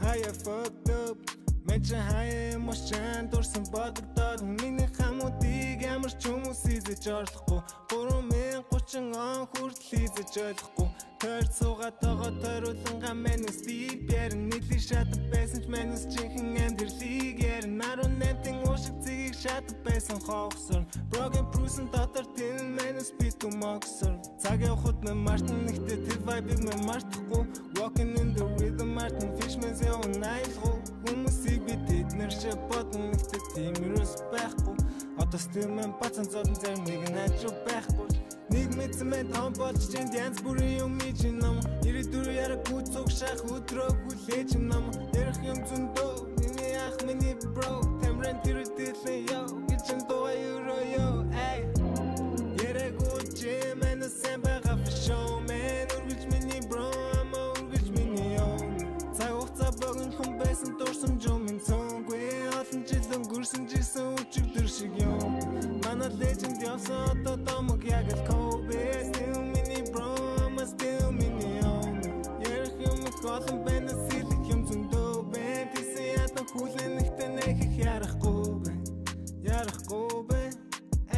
I fucked up. Mention high emotion дурсан бодогдоод миний хамуудыг ямар ч хүмүүс хийж орлохгүй 3030 он хүртэл хийж ойлгохгүй тэр суугаад байгаа тойруулан гамэнэс дипэр нийлээ шатан байсан ч мэнэс чихэн амьдралыг ярь наруу нэмтэн уушиг зийг шатан байсан хоогсор broken bruisen дотор тэн мэнэс бит моксор цаг явахад мэн мартан нэгтээ тэр vibe-ыг мэн мартахгүй walking in the rhythm мартан fishman зэв найлгуу хүмүүсийг би тэднэр шиг бодно нэгтээ тийм юус байхгүй одоо стимэн бацан зодон зарим нэг найж байхгүй нэг мэдсэн мэн том болж чинь янз бүрийн юм ич нам ирээдүр яраггүй цуг шах өдрөө хүлээж нам ярих юм зөндөө миний ах миний bro темрэн тэрэлээ yo гिचэн доо yo эй яраггүй чимэн сэмбага фшоу мэн үргэлж миний bro ама үргэлж миний yo цаг хугацаа богино хүн байсан дурсам жумын цонгүй олон жил өнгөрсөн жисэн өчигдөр шиг юм манай legend явсан одоо домог яг л Kobe still mini bro I'm still mini on ярих юм голон байна сэлэх юм зөндөө байна тийсэн ятан хүлэн ихтэй нэхэх ярахгүй байна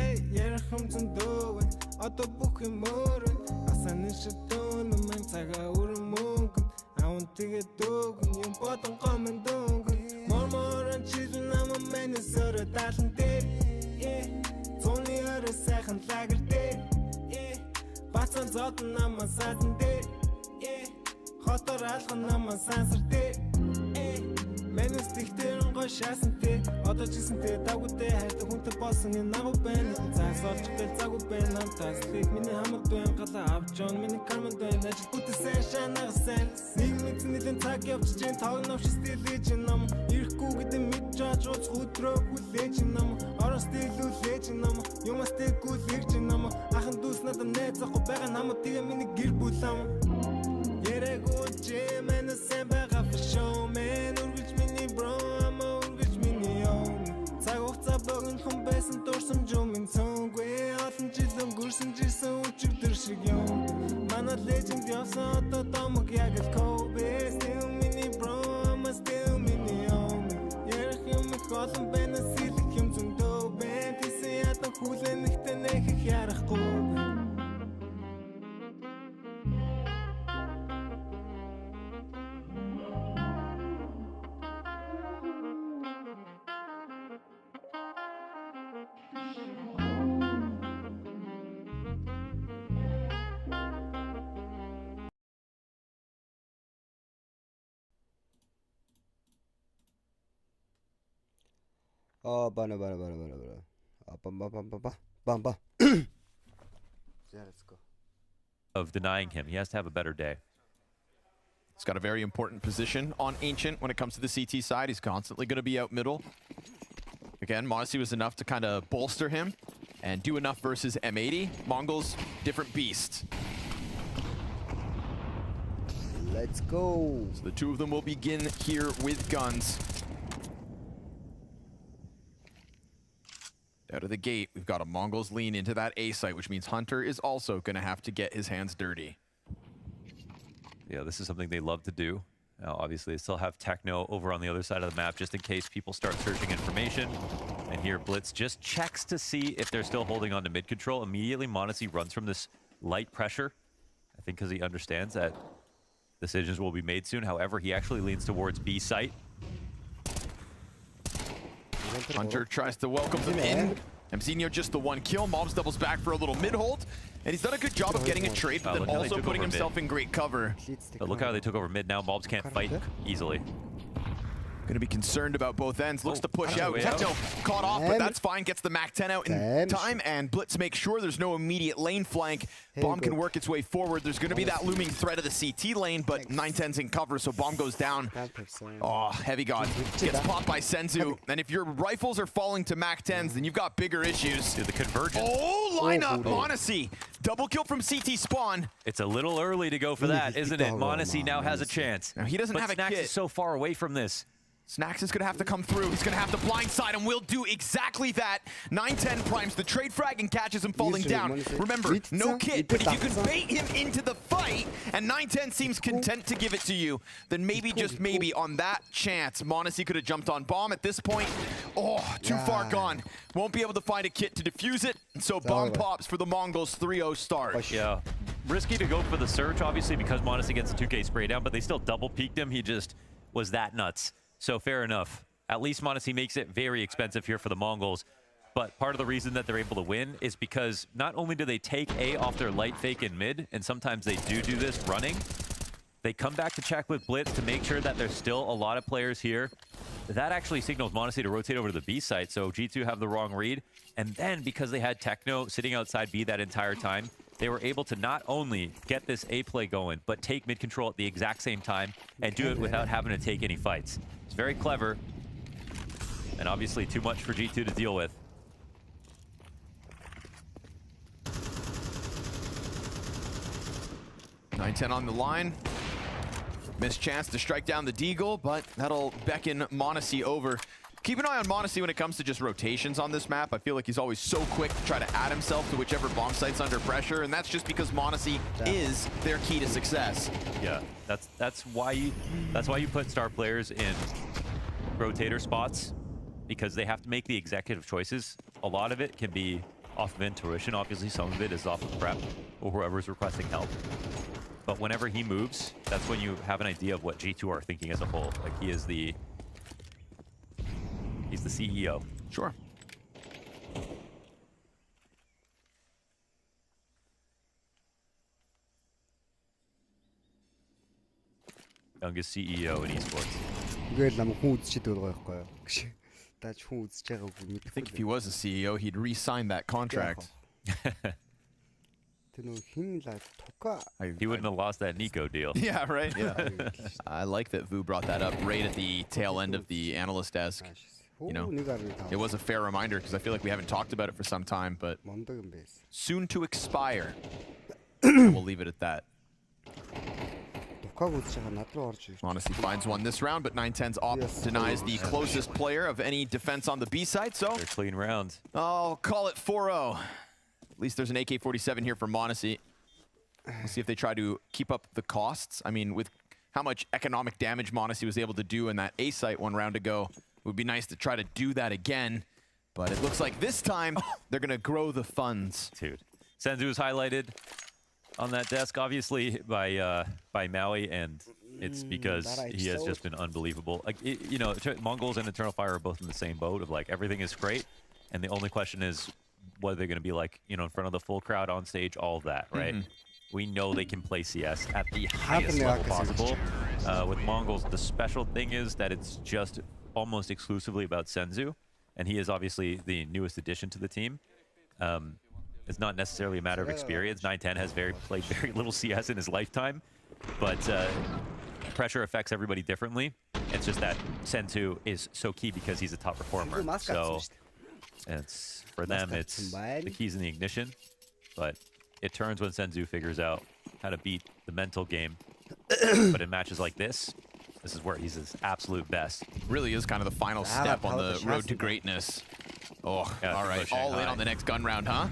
эй ярих юм зөндөө байна одоо бүх юм өөрөө асаны шатон мэн цагаа өрмөнгөн аун тэгээд дөгөн юм бодон гомн дөнгөн морморон чилэн ама мэнэс өрө даалан дээр зуны өрө сайхан лагер дээр бацан зодон намаа садан дээр хотор алхан намаа сансар дээр мэнэс тэгтэрэн гоо шаасантэй одоо ч гэсэнтэй дагуутай хайртай хүнтэй болсон юм намаа байна цаас олж гэл загуу байна намтаас лиг миний хамт байна галаа авчон миний карман байна ажил бүтсэн шанагсан нэг мэднэлэн цаг явж чинь тоглоомч стилэж нам ирэхгүй гэдэг мэдж аач өдрөө хүлээж нам орон стилүүлээж нам юмас тэгүүлж нам ахан дүүс надад найзахгүй байгаа намаа тэгээ миний гэр бүл ам яраггүй чимэн сэмбага фшоу мэн үргэлж миний bro ама үргэлж миний юм цаг хугацаа богино хүн байсан дурсам жумын цонгүй олон жил өнгөрсөн жисэн өчигдөр шиг юм манай legend явсан одоо домог яг л Kobe still mini bro I'm still mini on ярих юм голон байна сэлэх юм зөндөө байна тийсэн ятан хүлэн ихтэй нэхэх ярахгүй Oh, bana. Bamba. Yeah, let's go. Of denying him. He has to have a better day. He's got a very important position on Ancient when it comes to the CT side. He's constantly going to be out middle. Again, Modesty was enough to kind of bolster him and do enough versus M80. MONGOLZ, different beast. Let's go. So the two of them will begin here with guns. Out of the gate, we've got a MONGOLZ lean into that A site, which means Hunter is also going to have to get his hands dirty. Yeah, this is something they love to do. Now, obviously, they still have Techno over on the other side of the map just in case people start searching information. And here, Blitz just checks to see if they're still holding on to mid control. Immediately, Modesty runs from this light pressure. I think because he understands that decisions will be made soon. However, he actually leans towards B site. Hunter tries to welcome them in. Mzinho just the one kill. Mobs doubles back for a little mid-hold. And he's done a good job of getting a trade, but then also putting himself in great cover. But look how they took over mid now. Mobs can't fight easily. Gonna be concerned about both ends. Looks to push out. way out. Techno caught off, but that's fine. Gets the MAC-10 out in time, and Blitz makes sure there's no immediate lane flank. Bomb can work its way forward. There's gonna be that looming threat of the CT lane, but 910's in cover, so Bomb goes down. Oh, Heavy God gets popped by Senzu. And if your rifles are falling to MAC-10s, then you've got bigger issues. Dude, the convergence. Oh, lineup, Monacy. Double kill from CT spawn. It's a little early to go for that, isn't it? Monacy now has a chance. Now, he doesn't have a Snacks kit. is so far away from this. Snacks is gonna have to come through. He's gonna have to blindside him. Will do exactly that. 910 primes the trade frag and catches him falling down. Remember, no kit, but if you can bait him into the fight, and 910 seems content to give it to you, then maybe, just maybe, on that chance, Monacy could have jumped on Bomb at this point. Oh, too far gone. Won't be able to find a kit to defuse it, and so Bomb pops for the Mongols 3-0 start. Yeah, risky to go for the search, obviously, because Monacy gets a 2K spray down, but they still double peaked him. He just was that nuts. So fair enough. At least Monacy makes it very expensive here for the Mongols. But part of the reason that they're able to win is because not only do they take A off their light fake in mid, and sometimes they do this running, they come back to check with Blitz to make sure that there's still a lot of players here. That actually signals Monacy to rotate over to the B site, so G2 have the wrong read. And then because they had Techno sitting outside B that entire time, they were able to not only get this A play going, but take mid control at the exact same time and do it without having to take any fights. It's very clever, and obviously too much for G2 to deal with. .910 on the line. Missed chance to strike down the Deagle, but that'll beckon Monacy over. Keep an eye on Monacy when it comes to just rotations on this map. I feel like he's always so quick to try to add himself to whichever bomb site's under pressure, and that's just because Monacy is their key to success. Yeah, that's why you put star players in rotator spots, because they have to make the executive choices. A lot of it can be off of intuition. Obviously, some of it is off of prep or whoever's requesting help. But whenever he moves, that's when you have an idea of what G2 are thinking as a whole. Like, he's the CEO. Sure. Youngest CEO in esports. Ингээл нам хүн үзчихэд байгаа байхгүй юу? Тааж хүн үзэж байгаагүй I мэдхгүй. think if he was a CEO, he'd re-sign that contract. Тэр нөө хин л тука. He wouldn't have lost that Nico deal. Yeah, right? Yeah. I like that Vu brought that up right at the tail end of the analyst desk. You know, it was a fair reminder because I feel like we haven't talked about it for some time, but soon to expire. And we'll leave it at that. Honestly finds one this round, but 910's op denies the closest player of any defense on the B side, so They're clean rounds. I'll call it 4-0. At least there's an AK-47 here for Monacy. We'll see if they try to keep up the costs. I mean, with how much economic damage Monacy was able to do in that A site one round ago, it would be nice to try to do that again. But it looks like this time they're going to grow the funds. Dude, Senzu is highlighted on that desk, obviously, by Maui, and it's because he has just been unbelievable. Like, you know, Mongols and Eternal Fire are both in the same boat of, like, everything is great, and the only question is what are they going to be like, you know, in front of the full crowd on stage, all of that, right? We know they can play CS at the highest level possible. With Mongols, the special thing is that it's just almost exclusively about Senzu, and he is obviously the newest addition to the team. It's not necessarily a matter of experience. 910 has played very little CS in his lifetime, but pressure affects everybody differently. It's just that Senzu is so key because he's a top performer. So it's for them, it's the keys in the ignition, but it turns when Senzu figures out how to beat the mental game. But in matches like this is where he's his absolute best. Really is kind of the final step on the road to greatness. Oh, yeah, all right, all in on the next gun round, huh?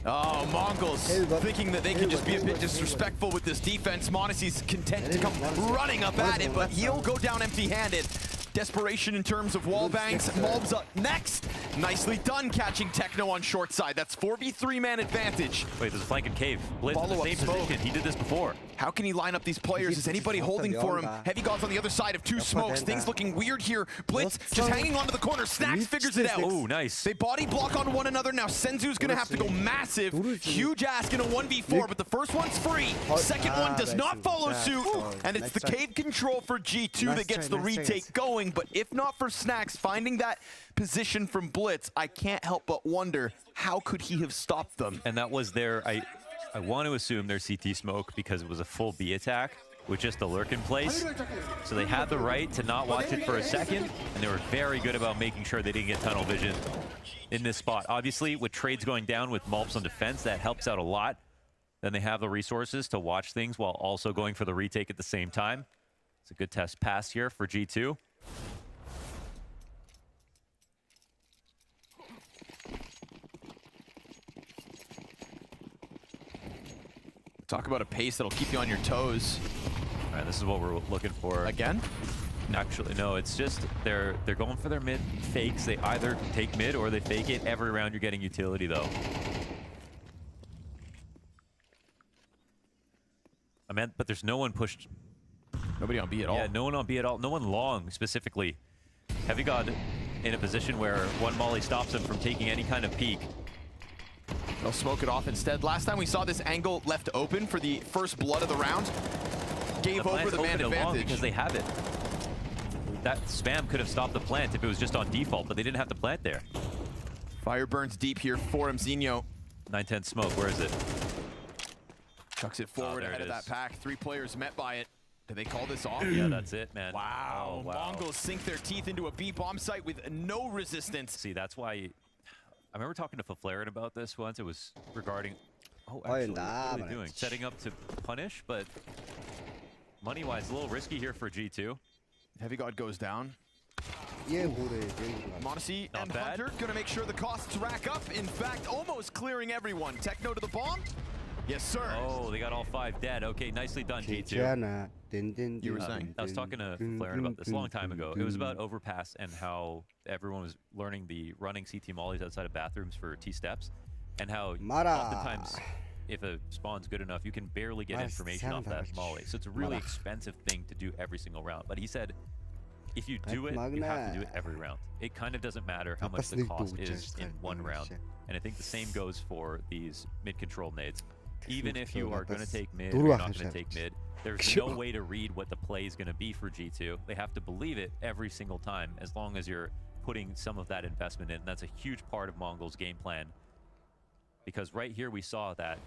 Oh, Mongols thinking that they can just be a bit disrespectful with this defense. Monacy's content to come running up at it, but he'll go down empty-handed. Desperation in terms of wall bangs. Mulb's up next. Nicely done catching Techno on short side. That's 4v3 man advantage. Wait, there's a flank in cave. Blitz in the same position. He did this before. How can he line up these players? Is anybody holding for him? Heavy God's on the other side of two smokes. Things looking weird here. Blitz just hanging onto the corner. Snacks figures it out. Oh, nice. They body block on one another. Now Senzu's going to have to go massive. Huge ask in a 1v4, but the first one's free. Second one does not follow suit. And it's the cave control for G2 that gets the retake going. going, but if not for Snacks finding that position from Blitz, I can't help but wonder, how could he have stopped them? And that was their, I want to assume their CT smoke because it was a full B attack with just the lurk in place. So they had the right to not watch it for a second, and they were very good about making sure they didn't get tunnel vision in this spot. Obviously, with trades going down with MONGOLZ on defense, that helps out a lot. Then they have the resources to watch things while also going for the retake at the same time. It's a good test pass here for G2. Talk about a pace that'll keep you on your toes. All right, this is what we're looking for. Again? Actually, no, it's just they're going for their mid fakes. They either take mid or they fake it. Every round you're getting utility, though. I meant, but there's no one pushed. Nobody on B at all. Yeah, no one on B at all. No one long, specifically. Heavy God in a position where one molly stops him from taking any kind of peek. They'll smoke it off instead. Last time we saw this angle left open for the first blood of the round, gave over the man advantage. Because they have it. That spam could have stopped the plant if it was just on default, but they didn't have to plant there. Fire burns deep here for MZinho. 9-10 smoke, where is it? Chucks it forward ahead of that pack. 3 players met by it. Do they call this off? Yeah, that's it, man. Wow. Oh, wow. MONGOLZ sink their teeth into a B bomb site with no resistance. See, that's why I remember talking to Flaren about this once. It was regarding, actually, what are they doing? Setting up to punish, but money-wise, a little risky here for G2. Heavy God goes down. Yeah, m0NESY and Hunter gonna make sure the costs rack up. In fact, almost clearing everyone. Techno to the bomb. Yes, sir. Oh, they got all 5 dead. Okay, nicely done, G2. You were saying? I was talking to Flaren about this a long time ago. It was about overpass and how everyone was learning the running CT mollies outside of bathrooms for T-steps, and how oftentimes if a spawn's good enough, you can barely get information off that molly. So it's a really expensive thing to do every single round. But he said, if you do it, you have to do it every round. It kind of doesn't matter how much the cost is in one round. And I think the same goes for these mid-control nades. Even if you are going to take mid, or you're not going to take mid, there's no way to read what the play is going to be for G2. They have to believe it every single time, as long as you're putting some of that investment in. And that's a huge part of MONGOLZ game plan. Because right here we saw that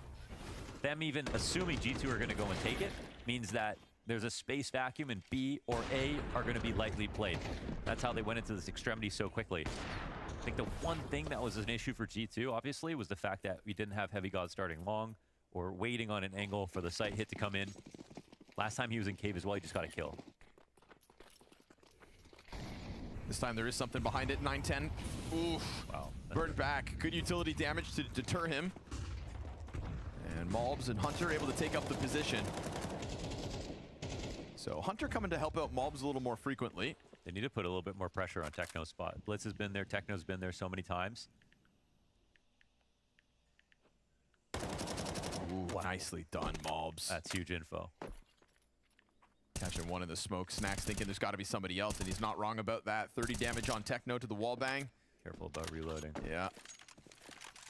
them even assuming G2 are going to go and take it means that there's a space vacuum and B or A are going to be lightly played. That's how they went into this extremity so quickly. I think the one thing that was an issue for G2, obviously, was the fact that we didn't have Heavy God starting long or waiting on an angle for the site hit to come in. Last time he was in cave as well, he just got a kill. This time there is something behind it. 9-10. Oof. Wow. Burned back. Good utility damage to deter him. And MONGOLZ and Hunter able to take up the position. So Hunter coming to help out MONGOLZ a little more frequently. They need to put a little bit more pressure on Techno's spot. Blitz has been there, Techno's been there so many times. Ooh, nicely done, MONGOLZ. That's huge info. Catching one in the smoke. Snacks thinking there's got to be somebody else, and he's not wrong about that. 30 damage on Techno to the wall bang. Careful about reloading. Yeah.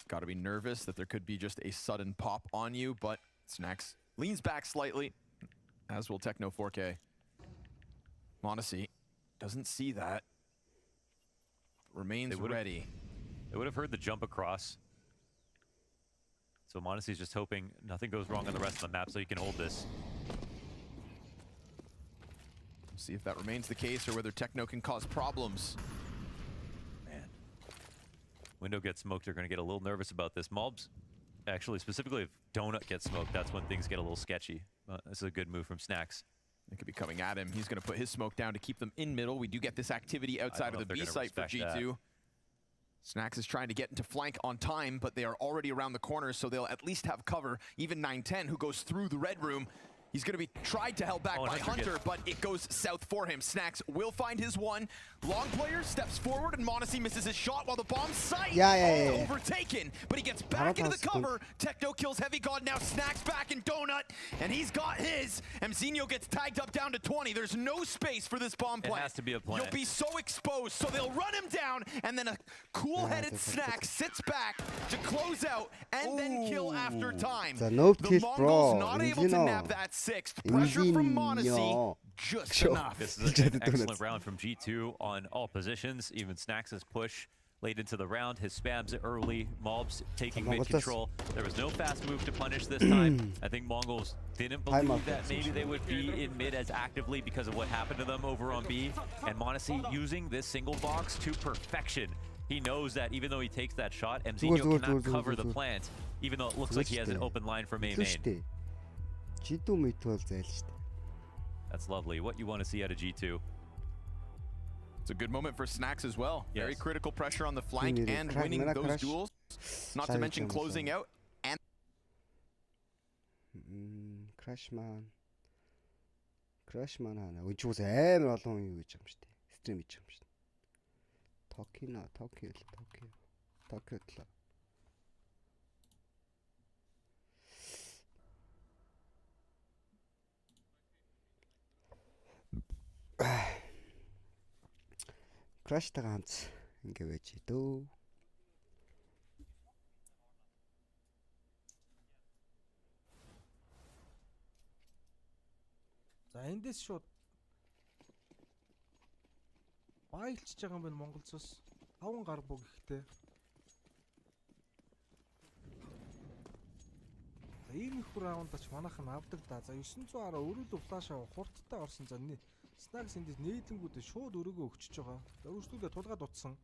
Got to be nervous that there could be just a sudden pop on you, but Snacks leans back slightly, as will Techno 4K. m0NESY doesn't see that. Remains ready. They would have heard the jump across. So m0NESY's just hoping nothing goes wrong on the rest of the map so he can hold this. See if that remains the case or whether Techno can cause problems. Man. Window gets smoked, they're going to get a little nervous about this. m0NESY, actually, specifically if Donut gets smoked, that's when things get a little sketchy. This is a good move from Snacks. They could be coming at him. He's going to put his smoke down to keep them in middle. We do get this activity outside of the B site for G2. That. Snacks is trying to get into flank on time, but they are already around the corner, so they'll at least have cover. Even 9-10, who goes through the red room. He's going to be tried to held back by Hunter, but it goes south for him. Snacks will find his one. Long player steps forward, and m0NESY misses his shot while the bomb site overtaken. But he gets back into the cover. Techno kills Heavy God. Now Snacks back in Donut, and he's got his. MZinho gets tagged up down to 20. There's no space for this bomb plant. It has to be a plant. You'll be so exposed, so they'll run him down, and then a cool-headed Snacks sits back to close out, and then kill after time. The MONGOLZ not able to nab that sixth. Pressure from m0NESY just Sure. enough. This is an excellent round from G2 on all positions. Even Snax's push late into the round. His spams early. Mobs taking mid control. There was no fast move to punish this time. I think Mongols didn't believe that maybe they would be in mid as actively because of what happened to them over on B. And Monacy using this single box to perfection. He knows that even though he takes that shot, Mzinho cannot cover the plant, even though it looks like he has an open line from main. G2 мэд бол зайл штэ. That's lovely. What you want to see out of G2. It's a good moment for Snax as well. Yes. Very critical pressure on the flank and winning those duels. Not to mention closing out. And Crashman хана. Үчигээс амар олон юу гэж юм штэ. Стрим хийж юм штэ. Tokyo. Crash-тагаа хамт ингэ байж дөө. За эндээс шууд баялчж байгаа юм байна Монголзоос 5 гар бүг ихтэй. За ийм их раундч манайхан авдаг да. За 910 өрөөлөө флаш аваа хурдтай орсон. За Snax эндээс нээлэнгүүдээ шууд өрөөгөө өгчөж байгаа. За өөрсдөө тулгаад утсан.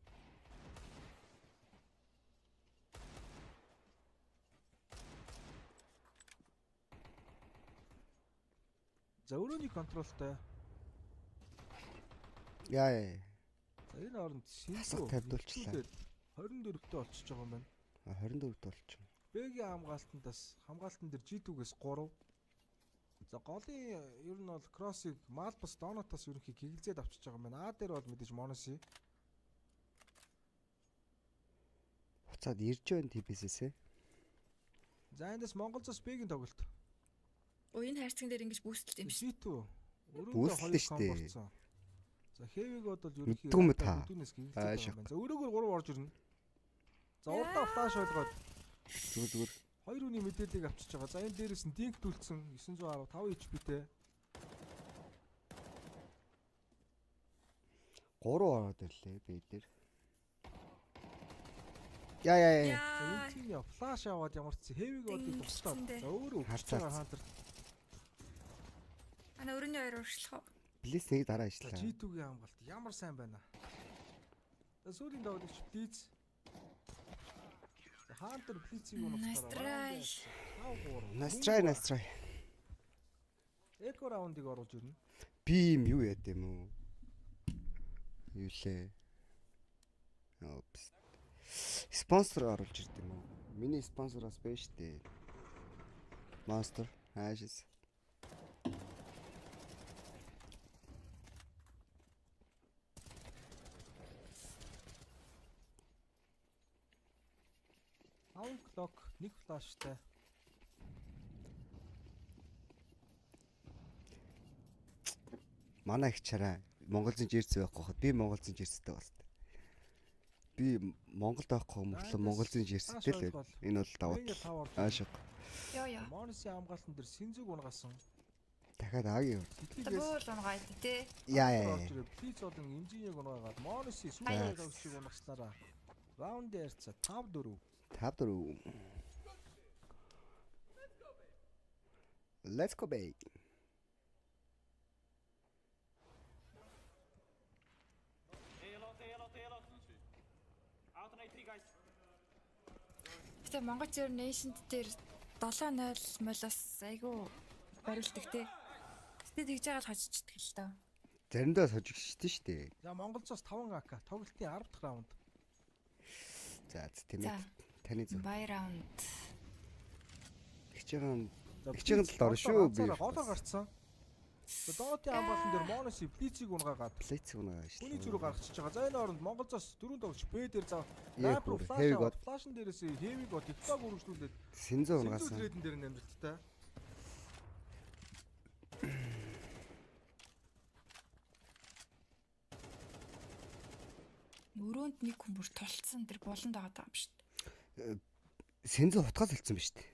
За өрөөний контролтой. Яа. За энэ оронд Хасах тавьдуулчлаа. 24-т олчиж байгаа юм байна. 24-т болчих. Бэгийн хамгаалтан дээр G2-гээс 3. За голын ер нь бол кроссыг Малбас Донотоос ерөнхий гэгэлзээд авчиж байгаа юм байна. А дээр бол мэдээж Monacy. Хуцаад ирж байна TBS-ээ. За эндээс Монголзоос Бэгийн тоглолт. Уян хайрцагн дээр ингэж бүүсэлт юм шиг. G2 өрөөндөө 2 комборцсон. За Хэвиг бол ерөнхий Өдгөөс гэгэлзээд байгаа юм байна. За өрөөгөр 3 орж ирнэ. За урдаа флаш болгоод зүгээр 2 үний мэдээллийг авчиж байгаа. За энэ дээрээс нь динк түлцсэн 915 HP-тэй. 3 ороод ирлээ би дээр. Яа. За энэ тийм флаш аваад ямар ч Хэвиг бол тусдаа. За өөрөө өгч байгаа хантар. Ана өрөөний 2 урагшлах уу? Плейс нэг дараа ишлээ. G2-гийн хамгаалт ямар сайн байна. За сүүлийн давуулагч Блиц. За хантар Блицийг унахтараа. Nice try. Эко раундыг оруулж ирнэ. Би юм юу яд юм уу? Юу лээ? Опс. Спонсор оруулж ирд юм уу? Миний спонсороос байж тээ. Master Ashes. Clock нэг флаштай. Манай их чараа Монголын жерц байхгүй хад би Монголын жерцтэй болтой. Би Монголд байхгүй мөртлөө Монголын жерцтэй л байв. Энэ бол давуу. Аашиг. Яа. Monacy хамгаалтан дээр синзэг унагасан. Дахиад аагийн. Тэгвэл унгаад тий. Яа. Блиц болон Мzinhыг унагаагаад Monacy сүүлийн давшиг унагаснараа раунд ярьцаа 5-4. 5-4. Let's go babe. Гэтэ Монгол зэр нэшнт дээр 7-0 молоос айгу барилдаг тий. Гэтэ тэгж байгаа л хожичдаг л доо. Заримдаа сожигчтэй шүү дээ. За Монголзоос 5 АК тоглолтын 10 дахь раунд. За тийм ээ. Таны зөв. Бай раунд. Хичээхэн талд орно шүү би. Голоо гарцсан. Доотын хамгаалтан дээр Monacy Блицийг унгаагаад. Блицийг унгаагаад шүү. Үний зүрх гаргачихж байгаа. За энэ оронд Монголзоос 4 давч Б дээр зав. Флашн дээрээс Хэвиг гот итог үргэлжлүүлээд Синзэ унгаасан. Синзэн дээр нь амжилттай. Өрөөнд нэг хүн бүр тулцсан тэр болонд байгаа юм шүү дээ. Синзэ утгаас хэлсэн ба шүү дээ.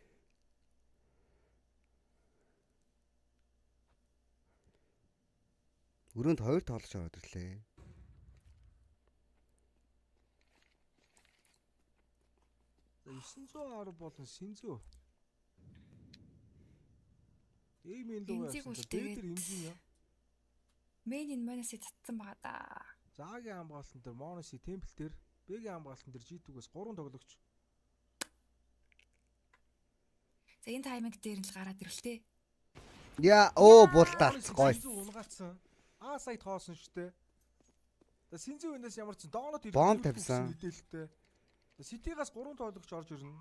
Өрөөнд 2 тоглож ороод ирлээ. За 910 болон Синзүү. Эймийн лугаа Энзиг явсан. үлдээгээд. Бэдэр имжин яа. Мэн энэ манасыг татсан байгаа да. Заагийн хамгаалтан дээр Моноси темпл дээр Бэгийн хамгаалтан дээр G2-гээс 3 тоглогч. За энэ тайминг дээр нь л гараад ирлээ. Яа, бултаалц гой. Унгаацсан. Сайд хоосон штэ. За Синзүү энэс ямар ч доонод Бомб тавьсан. мэдээлэлтэй. За Ситигаас 3 тоглогч орж ирнэ.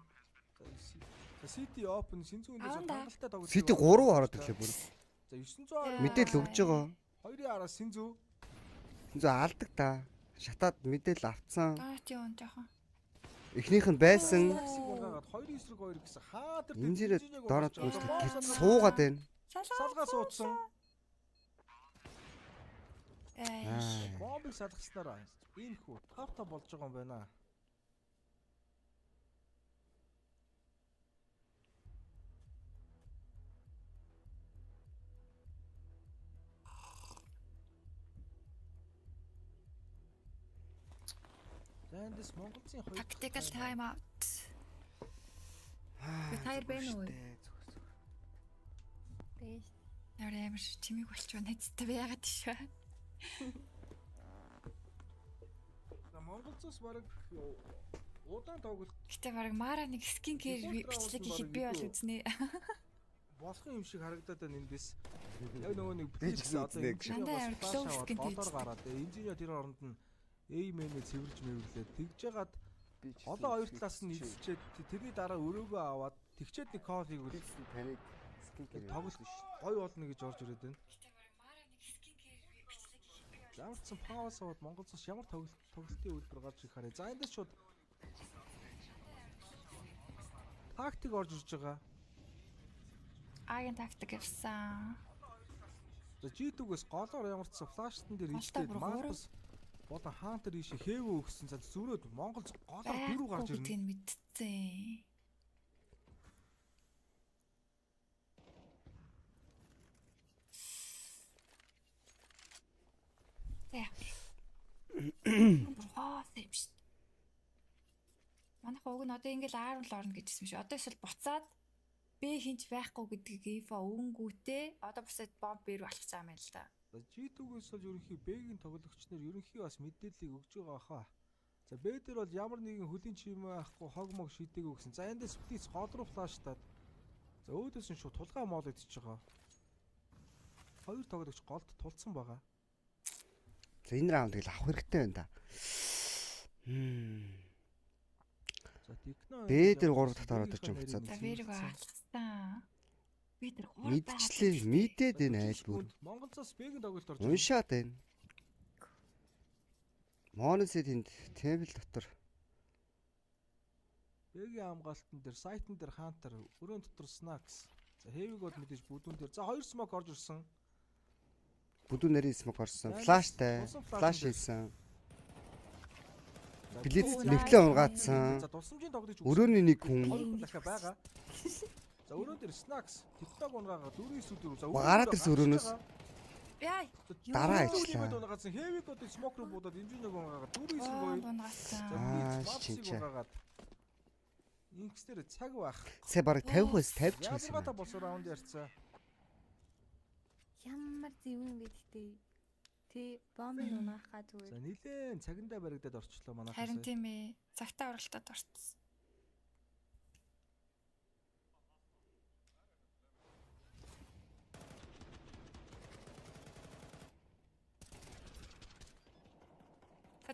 За Сити Open Синзүү энэс хангалттай тоглож. Сити 3 ороод ирлээ бүр. За 900 Мэдээлэл өгж байгаа. Хоёрын араас Синзүү. Синзүү алдаг та. Шатаад мэдээлэл авцсан. Тийм жоохон. Эхнийх нь байсан. Унгаад 2-9-2 гэсэн хаа тэр Инженер доороо гүйцэтгэж суугаад байна. салгаа суудсан. Ээ. Бомбыг салгаснараа энэ хүү тавта болж байгаа юм байна. Эндээс Монголын хоёр Tactical time out. Таяр байна уу? Бэж. Ямар чимиг болчихвол найзтай байгаад тийшээ. За Монголзоос баг удаан тоглолт Гэтэ баг Мара нэг скин кэр бичлэг хийхэд би бол үзнэ. болох юм шиг харагдаад байна эндээс. Яг нөгөө нэг Би ч гэсэн үзнэ гэж. Дандаа амар close skin доллар хийдэг. гараад инженер тэр оронд нь эймэнэ цэвэрж мэвэрлээ. Тэгж ягаад олон хоёр талаас нь нийцчихэд тэрний дараа өрөөгөө аваад тэгчээд нэг колыг үл Таныг скин кэр тоглолт гой болно гэж орж ирээд байна. Гэтэ баг Мара нэг скин кэр бичлэг хийхэд би бол Ямар ч сан пауз аваад Монголоос ямар тоглолтын үйлдвэр гарч ирэх хараа. За эндээс шууд тактик орж ирж байгаа. Агийн тактик явсан. За G2-гээс голоор ямар ч сан флаштан дээр Голтой ичдээд бүр Маркус болон Хантер ийшээ хэвөө өгсөн. За зүрөөд Монголз голоор дөрөв гарч ирнэ. Гэдгийг мэдтсэн. Тийм шүү. Манайх уг нь одоо ингээл R л орно гэжсэн биш. Одоо эсвэл буцаад B хинч байхгүй гэдгийг инфо өнгүүтээ одоо бусад бомб бэр болох цаа юм л да. За G2-гээс бол ерөнхий Б-ийн тоглогч нар ерөнхий бас мэдээллийг өгж байгаа хаа. За Б дээр бол ямар нэгэн хөлийн чим байхгүй хог мог шидээг өгсөн. За эндээс плиз гол руу флаштаад. За өөдөөс нь шууд тулгай моол идчихэж байгаа. Хоёр тоглогч голд тулцсан байгаа. За энэ раундыг л авах хэрэгтэй байна да. За Техно Б дээр 3 дахь ороод ирж байгаа буцаад. За вэрэг алхсан. Би тэр Мэдчлээ, мэдээд энэ айлбар. Монголоос Б-ийн тоглолт орж ирнэ. Уншаад байна. Моноси тэнд темпл дотор. Б-ийн хамгаалтан дээр сайтн дээр Хантер, өрөөнд дотор Snacks. За Хэвиг бол мэдээж бүдүүн дээр. За хоёр смок орж ирсэн. Бүдүүн нарийн смок орсон. Флаштай. Флаш хийсэн. Блиц нэвтлээ унгаацсан. За тусламжийн тоглож Өрөөний нэг хүн. Хоёр дахиад байгаа. За өрөөн дээр Snacks, TikTok унгаага 4-9-4. За Гараад ирсэн өрөөнөөс. Яа. Дараа Хэлээд ажиллаа. унгаацсан. Хэвиг одоо смок руу будаад инженег унгаага 4-9-2. Бунгацсан. Шинчээ. Инкс дээр цаг байх. Сэ бараг 50%-аас 50 ч байсан. Язгата босоо раунд ярьцаа. Ямар зөвөн гэдэгтэй. Тэ бомб нунаахаа За зүгээр. нилээн цагандаа баригдаад орчлоо манайхаас. Харин тийм ээ. Цагтаа оролтод орцсон.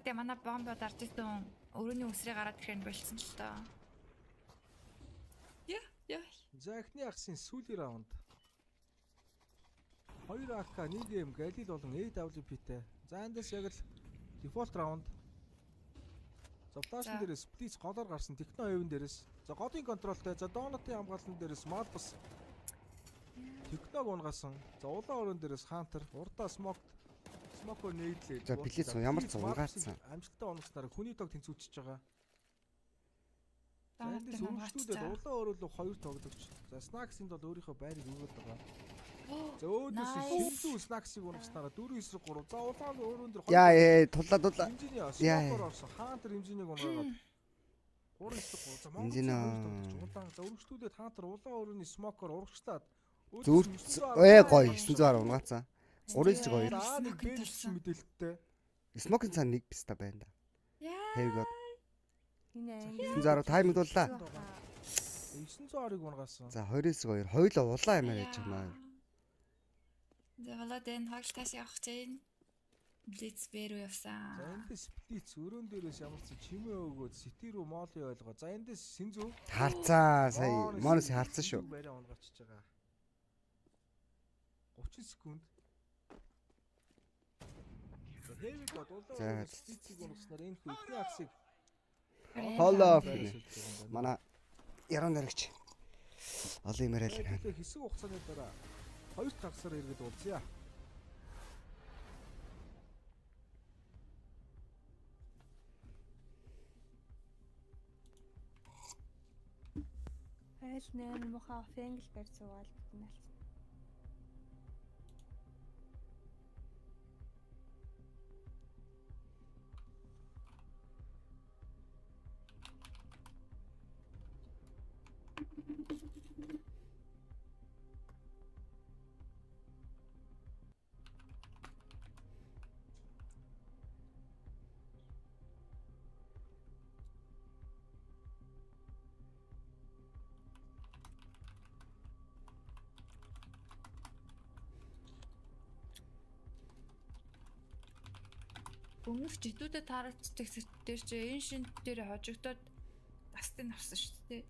Тэ манай бомбод арч исэн өрөөний үсрээ гараад ирэхэд болцсон л доо. Яа. За эхний ахсын сүүлийн раунд. 2 АК 1 м Галил болон AWP-тэй. За эндээс яг л дефолт раунд. За флашн дээрээс плиз голоор гарсан Техно хэвэн дээрээс. За голын контролтой. За Донатын хамгаалалтын дээрээс Малбус. Техног унгасан. За улаан өрөөнд дээрээс Хантер. Урдаа смокоор нээдлээ. За плиз ямар ч унгаацсан. Амжилттай унгаснараа хүний тог тэнцвүүчж байгаа. За Донатын эндээс үргэлжлүүлээд хамгаалцсан. улаан өрөөлөө 2 тоглогч. За Snacks-д бол өөрийнхөө байрыг өгөөд байгаа. За өөдөөс Nice. хинзүү снаксыг унагснараа 4-9-3. За улаан өөрөө дээр Яа туллаа. Хэмжээний Яа. смокоор орсон. Хаантер хэмжээнийг унгаад 3-9-3. За Монгол Хэмжээ нөө. улаан за өргөжлүүлээд хаантер улаан өрөөний смокоор урагчлаад Зүр гоё 910 унгаацсан. 3-2. нэг бэлсэн мэдээлэлтэй. Смокинг цаа нэг писта байна да. Яа. Хэвгээд Энэ 910 тайминг дууллаа. 900-ыг унгаасан. За 2-2. Хоёулаа улаан юм яриач юм аа. За болоод энэ хойлтаас явах чинь блиц бэрүү За явсан. эндээс сплиц өрөөн дээрээс ямар ч чимээ өгөөд сити рүү моли ойлгоо. За эндээс синзүү Харцаа сая Монос харцсан шүү. Барай унгачиж байгаа. 30 секунд. Хэвиг бодуулаа. За. Сплицийг унгаснаар энэ хөлний аксыг Холоо гинэ. Манай яран дэрэгч. Олон юм яриа л байна. тэгээ хэсэг хугацааны дараа хоёрт хагасаар иргэд уулзъя. айл нэн муха фэнгл барь суугаад битнэ. Өмнөх жидүүдэд харагддаг дээр чи энэ шинт дээр хожигдоод дастыг авсан шүү дээ.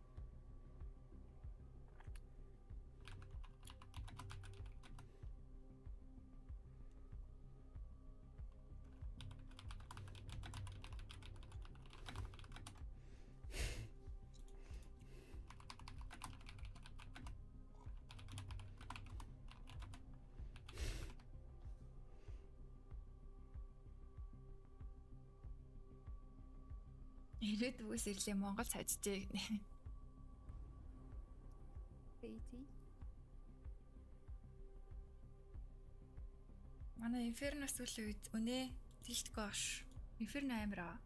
Ирээд үгээс ирлээ Монгол цажжээ гэнэ. Бэйзи. Манай Inferno сүүлийн үед үнэ тэлт гош. Inferno амир аа.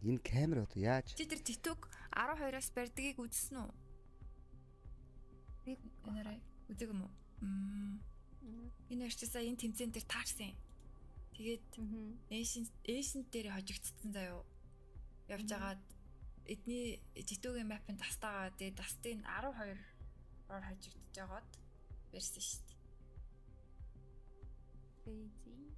Энэ камер одоо яаж? Чи тэр тэтүг 12-оос барьдгийг үзсэн үү? Би Энэрэй үзэг юм уу? Энэ арчсаа энэ тэмцээн дээр таарсан. Тэгээд Asian дээр хожигдсон заяо. Явж агаад эдний тэтүгийн мапын тастаагаа тэгээд тастын 12-оор хожигдож агаад барьсан шүү дээ. бэйзи.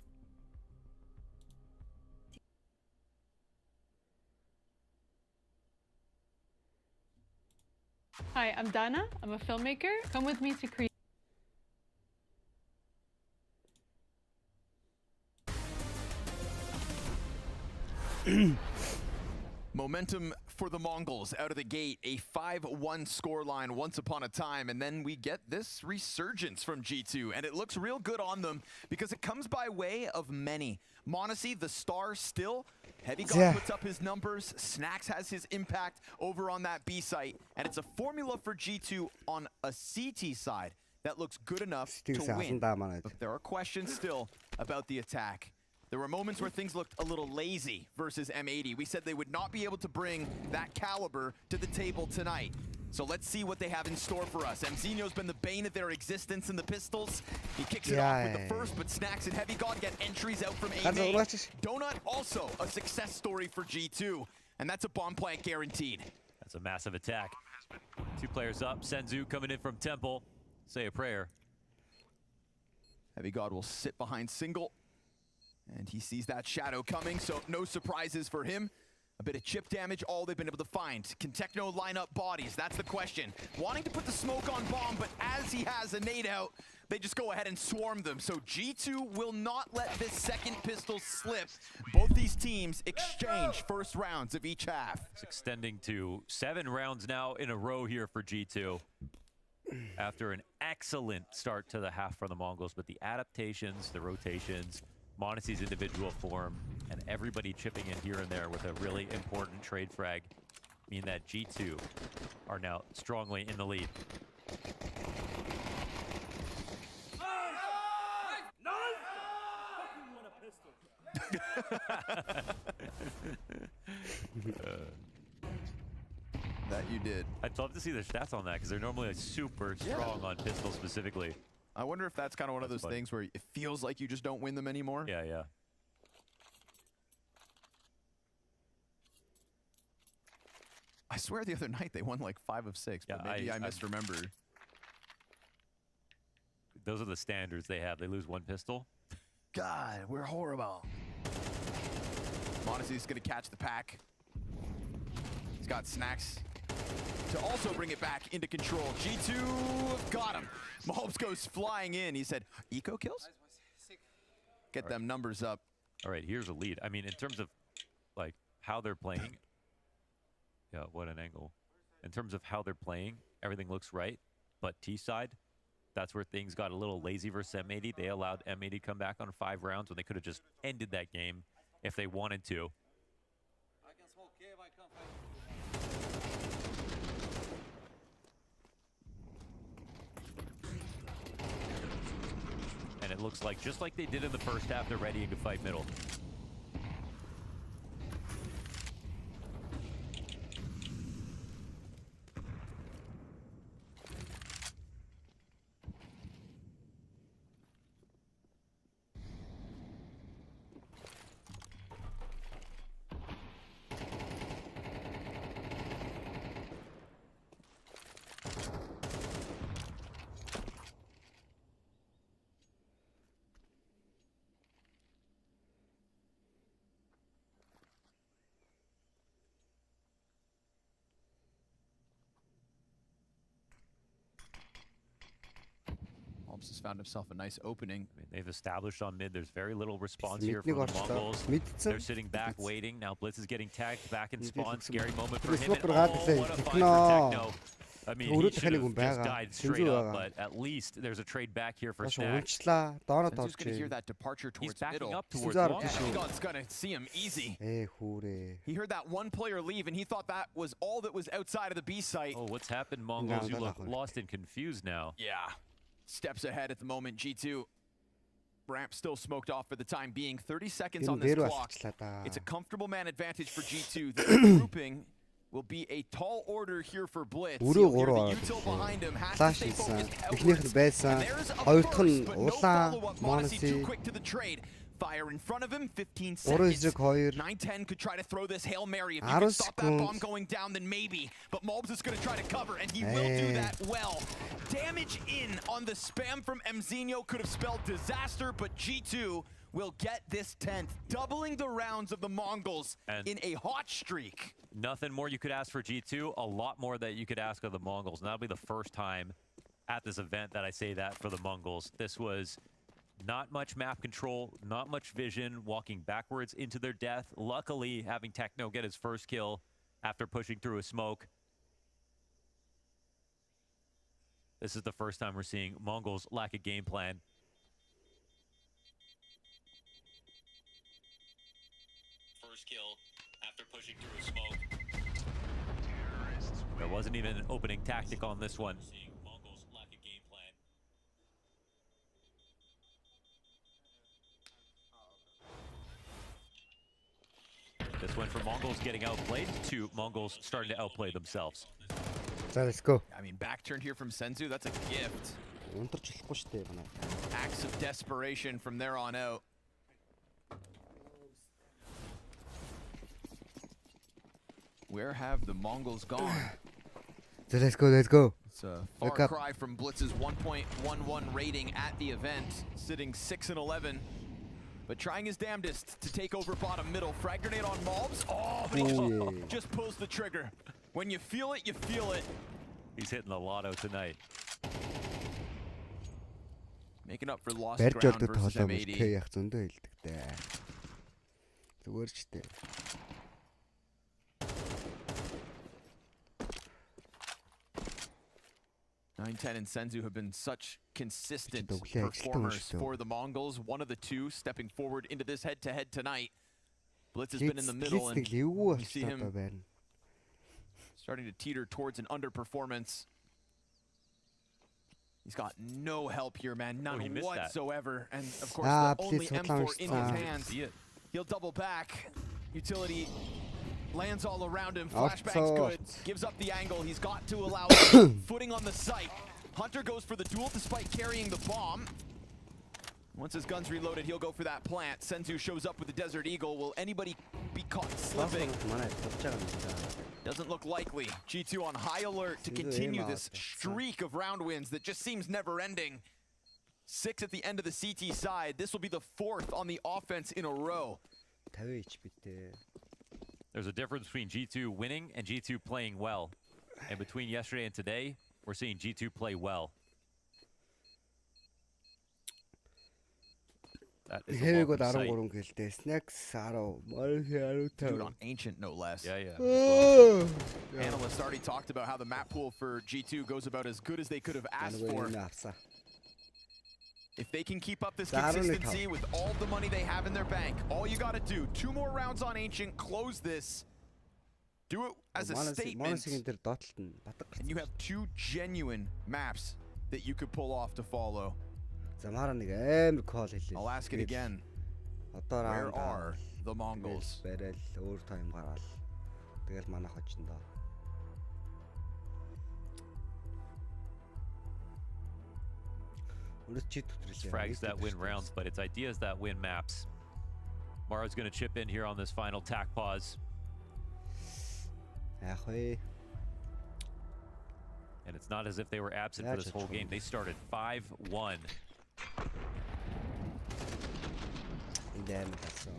Hi, I'm Dana. I'm a filmmaker. Come with me to create. Momentum for the Mongols out of the gate, a 5-1 scoreline once upon a time, and then we get this resurgence from G2, and it looks real good on them because it comes by way of many. Monacy, the star still. Heavy God puts up his numbers. Snacks has his impact over on that B site, and it's a formula for G2 on a CT side that looks good enough to win. But there are questions still about the attack. There were moments where things looked a little lazy versus M80. We said they would not be able to bring that caliber to the table tonight. So let's see what they have in store for us. Mzinho's been the bane of their existence in the pistols. He kicks it off with the first, but Snacks and Heavy God get entries out from A-Main. Donut also a success story for G2, and that's a bomb plant guaranteed. That's a massive attack. 2 players up. Senzu coming in from Temple. Say a prayer. Heavy God will sit behind single. And he sees that shadow coming, so no surprises for him. A bit of chip damage, all they've been able to find. Can Techno line up bodies? That's the question. Wanting to put the smoke on Bomb, but as he has a nade out, they just go ahead and swarm them. So G2 will not let this second pistol slip. Both these teams exchange first rounds of each half. It's extending to 7 rounds now in a row here for G2. After an excellent start to the half for the Mongols, but the adaptations, the rotations, m0NESY's individual form, and everybody chipping in here and there with a really important trade frag mean that G2 are now strongly in the lead. That you did. I'd love to see the stats on that because they're normally like, super strong on pistol specifically. I wonder if that's kind of one of those things where it feels like you just don't win them anymore. Yeah, yeah. I swear the other night they won like 5 of 6, but maybe I misremember. Those are the standards they have. They lose 1 pistol. God, we're horrible. m0NESY's gonna catch the pack. He's got snacks to also bring it back into control. G2 got him. MONGOLZ goes flying in. He said, eco kills? Get them numbers up. All right, here's a lead. I mean, in terms of like how they're playing, yeah, what an angle. In terms of how they're playing, everything looks right. But T-side, that's where things got a little lazy versus M80. They allowed M80 to come back on 5 rounds when they could have just ended that game if they wanted to. And it looks like, just like they did in the first half, they're ready to fight middle. Has found himself a nice opening. I mean, they've established on mid. There's very little response here from the Mongols. They're sitting back, waiting. Now Blitz is getting tagged back in spawn. Scary moment for him. And, oh, what a find for Techno. I mean, he should have just died straight up, but at least there's a trade back here for snacks. Senzu's going to hear that departure towards backing middle. Up towards Mongols. God's going to see him easy. He heard that one player leave, and he thought that was all that was outside of the B site. Oh, what's happened, Mongols? You look lost and confused now. Yeah. Steps ahead at the moment. G2 ramp still smoked off for the time being. 30 seconds on this clock. It's a comfortable man advantage for G2. The grouping will be a tall order here for Blitz. You'll hear the util behind him. Has to stay focused outwards. And there's a first, but no follow-up. m0NESY too quick to the trade. Fire in front of him, 15 seconds. 9-10 could try to throw this Hail Mary. If you can stop that bomb going down, then maybe. But MONGOLZ is going to try to cover, and he will do that well. Damage in on the spam from Mzinho could have spelled disaster, but G2 will get this 10th, doubling the rounds of the Mongols in a hot streak. Nothing more you could ask for G2, a lot more that you could ask of the Mongols. And that'll be the first time at this event that I say that for the Mongols. This was not much map control, not much vision, walking backwards into their death. Luckily, having Techno get his first kill after pushing through a smoke. This is the first time we're seeing Mongols lack a game plan. First kill after pushing through a smoke. There wasn't even an opening tactic on this one. This went from Mongols getting outplayed to Mongols starting to outplay themselves. Let's go. I mean, back turn here from Senzu, that's a gift. Acts of desperation from there on out. Where have the Mongols gone? So let's go. It's a far cry from Blitz's 1.11 rating at the event, sitting 6-11. but trying his damnedest to take over bottom middle. Frag grenade on MONGOLZ. Oh, but Oh, he yeah. just pulls the trigger. When you feel it, you feel it. He's hitting the lotto tonight. Making up for lost Барьж ground ордог versus тоглоомж M80. К яг зөндөө хэлдэг дээ. Зүгээр ч дээ. Nine10 and Senzu have been such consistent Ito, wala, performers ito. for the MONGOLZ. One of the two stepping forward into this head-to-head tonight. Blitz has been in the middle, and you see him starting to teeter towards an underperformance. He's got no help here, man. None he missed that. whatsoever. And of course, Ah, the only please, M4 in his Hotline hands. See it. He'll double back. Utility lands all around him. Out Flashbang's good. shot. Gives up the angle. He's got to allow footing on the site. Hunter goes for the duel despite carrying the bomb. Once his gun's reloaded, he'll go for that plant. Senzu shows up with the Desert Eagle. Will anybody be caught slipping? манай тулж байгаа юм байна. Doesn't look likely. G2 on high alert to Senzu continue aim this out. streak of round wins that just seems never ending. 6 at the end of the CT side. This will be the 4th on the offense in a row. 50 HPтэй. There's a difference between G2 winning and G2 playing well. And between yesterday and today, we're seeing G2 play well. That is a Хэвэгод welcome sight. 13 гэлтэй. Snacks 10. Морхи Dude 15. on Ancient, no less. Yeah, yeah. Oh. Analysts already talked about how the map pool for G2 goes about as good as they could have asked for. авсан. If they can keep up this За, 11 consistency with all the money they have in their bank, all you gotta do, 2 more rounds on Ancient, close this, do it as a statement, Моносгийн дээр доотлолт нь батг and you have 2 genuine maps that you could pull off to follow. За мараа нэг амар кол хэлээ. I'll ask it again. Одоо Where раунд are the MONGOLZ? Барайл өөр тайм гараал. Тэгэл манайх очиндоо. It's frags that win rounds, but it's ideas that win maps. Mara's going to chip in here on this final tack pause. Яах вэ? And it's not as if they were absent for That's this a whole game. They started 5-1. Hindi амар тасан.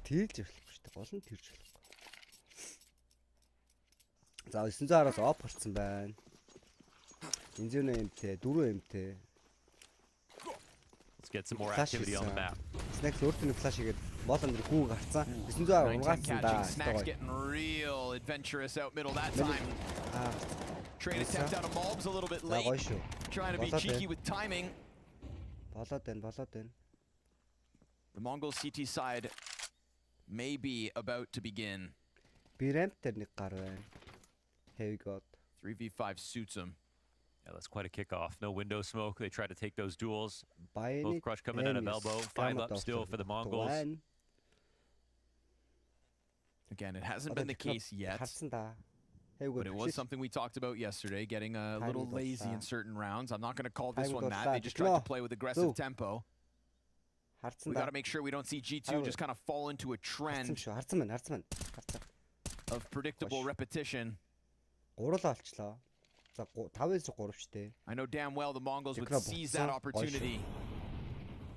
Тэлж явахгүй шүү дээ. Гол нь тэрж болохгүй. За 910-аас оп болцсон байна. Инзүнэ эмтэй, 4 эмтэй. Let's get some more Flash activity on the is, map. Snacks өөртөө нэг флаш хийгээд болон дээр гүү гарцсан. 910 Nine10 ургаасан да. catching. Snacks getting real adventurous out middle that time. Аа, Train attempt out of MONGOLZ a little bit за гоё late. шүү. Trying to be Болоод cheeky байна. with timing. Болоод байна. The MONGOLZ CT side may be about to begin. Би рамп дээр нэг гар байна. Heavy god. 3v5 suits him. Yeah, that's quite a kickoff. No window smoke. They try to take those duels. Biiil Both crush coming out of elbow. 5 up still for the MONGOLZ. Again, it hasn't been the case yet, Харсан да. Heavy but god. it was something we talked about yesterday, getting a little Timing lazy in goes certain rounds. I'm not going to call this Timing one goes that. They fast. just tried to No. play with aggressive Go. tempo. Харсан We да. got to make sure we don't see G2 Timing. just kind of fall into a Харсан trend шүү. Харсан байна. of predictable Gosh. repetition. Гурлаа олчлоо. За 5-3 штэ. I know damn well the MONGOLZ would Tikra seize buksan, that gosh. opportunity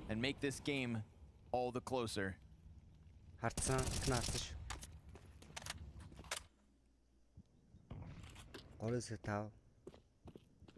and make this game all the closer. Харсан. Харсан шүү. 3-5.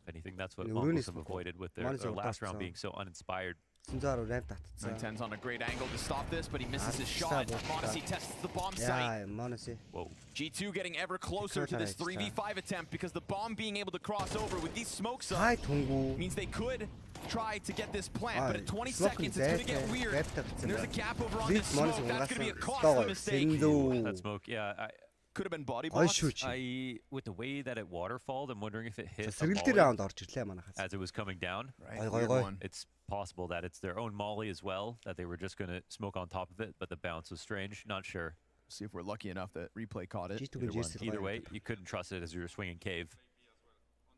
If anything, that's what Yeah, MONGOLZ Rooney's have smoke. avoided with their Rooney's last smoke, round so- being so uninspired. 910 рамп татцсан. 910's on a great angle to stop this, but he misses his shot. Stop it, MONGOLZ stop. tests the bomb site. Яа, Моноси. Whoa. G2 getting ever closer to this 3v5 attempt because the bomb being able to cross over with these smokes up Хай түнгүү. means they could try to get this plant, but at 20 smoke seconds is it's going to there, get weird. there, And there's a gap over on This this Monosi smoke. That's going to be a унгасан. costly mistake. That smoke, yeah. Could have been body Ой blocked. шүү чи. With the way that it waterfalled, I'm wondering if it hit a Сэргэлдэр molly раунд орж ирлээ манайхаас. as it was coming down. Right, Oi, oi, weird oi. one. It's possible that it's their own molly as well, that they were just going to smoke on top of it, but the bounce was strange. Not sure. See if we're lucky enough that replay caught it. G2 гэж Either way, you couldn't trust it as you were swinging cave.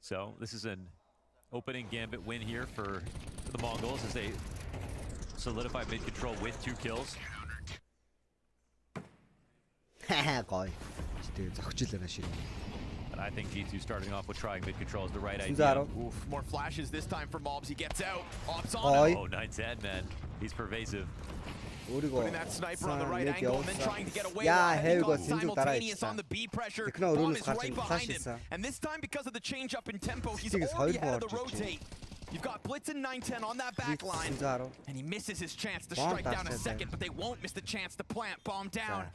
So this is an opening gambit win here for the MONGOLZ as they solidify mid control with 2 kills. Хаа гоё. Тэ зогчлоо ширээ. But I think G2 starting off with trying mid control is the right 진짜 idea. 알아? Oof, more flashes this time for Mobs. He gets out. Ops on 어이. him. Oh, 910, man. He's pervasive. 우리가 Putting that sniper on the right 상 angle and then 여기 trying to get away. 야, while heading 해우가 off 진주 따라 simultaneous on the B pressure. 그나마 Bomb 룰은 is right behind him. 있어. And this time, because of the change up in tempo, he's 스틱이 already 서일 ahead of the 포함 rotate. You've got Blitz and 910 on that back line. 진짜 알아? And he misses his chance to Bomb strike down a 땄어야 돼. second, but they won't miss the chance to plant. Bomb down. 자.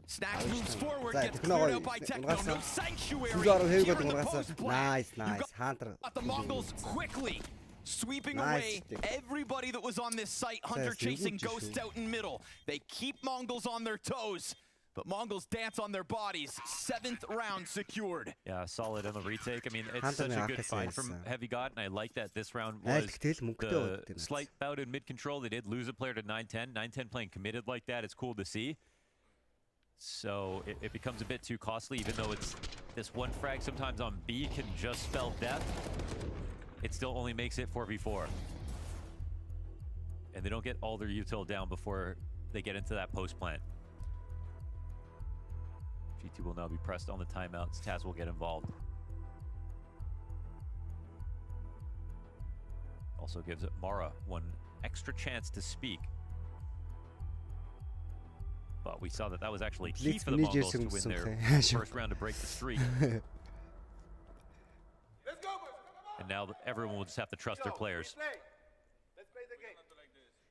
Snacks moves forward, 자, gets 그나마 cleared out by Techno. No sanctuary. 진짜 알아? Here 해우가 in the 들어갔어. post plant. 나이스 You've 나이스 한트를 got the Mongols quickly sweeping Nice away stick. everybody that was on this site. Hunter chasing Ghost out in middle. They keep Mongols on their toes, but Mongols dance on their bodies. 7th round secured. Yeah, solid on the retake. I mean, it's Hunter such a ме good ахаас find from байсан. Heavy God, and I like that this round Айл was тэгэл мөнгөтэй the болдог юм. slight bout in mid control. They did lose a player to 910. 910 playing committed like that. It's cool to see. So it becomes a bit too costly, even though it's this one frag sometimes on B can just spell death. It still only makes it 4v4. And they don't get all their util down before they get into that post plant. G2 will now be pressed on the timeouts. Taz will get involved. Also gives Mara one extra chance to speak. But we saw that was actually key Blitz for the миний Mongols to Jason win their гэсэн. first round to break the streak. And now everyone will just have to trust their players.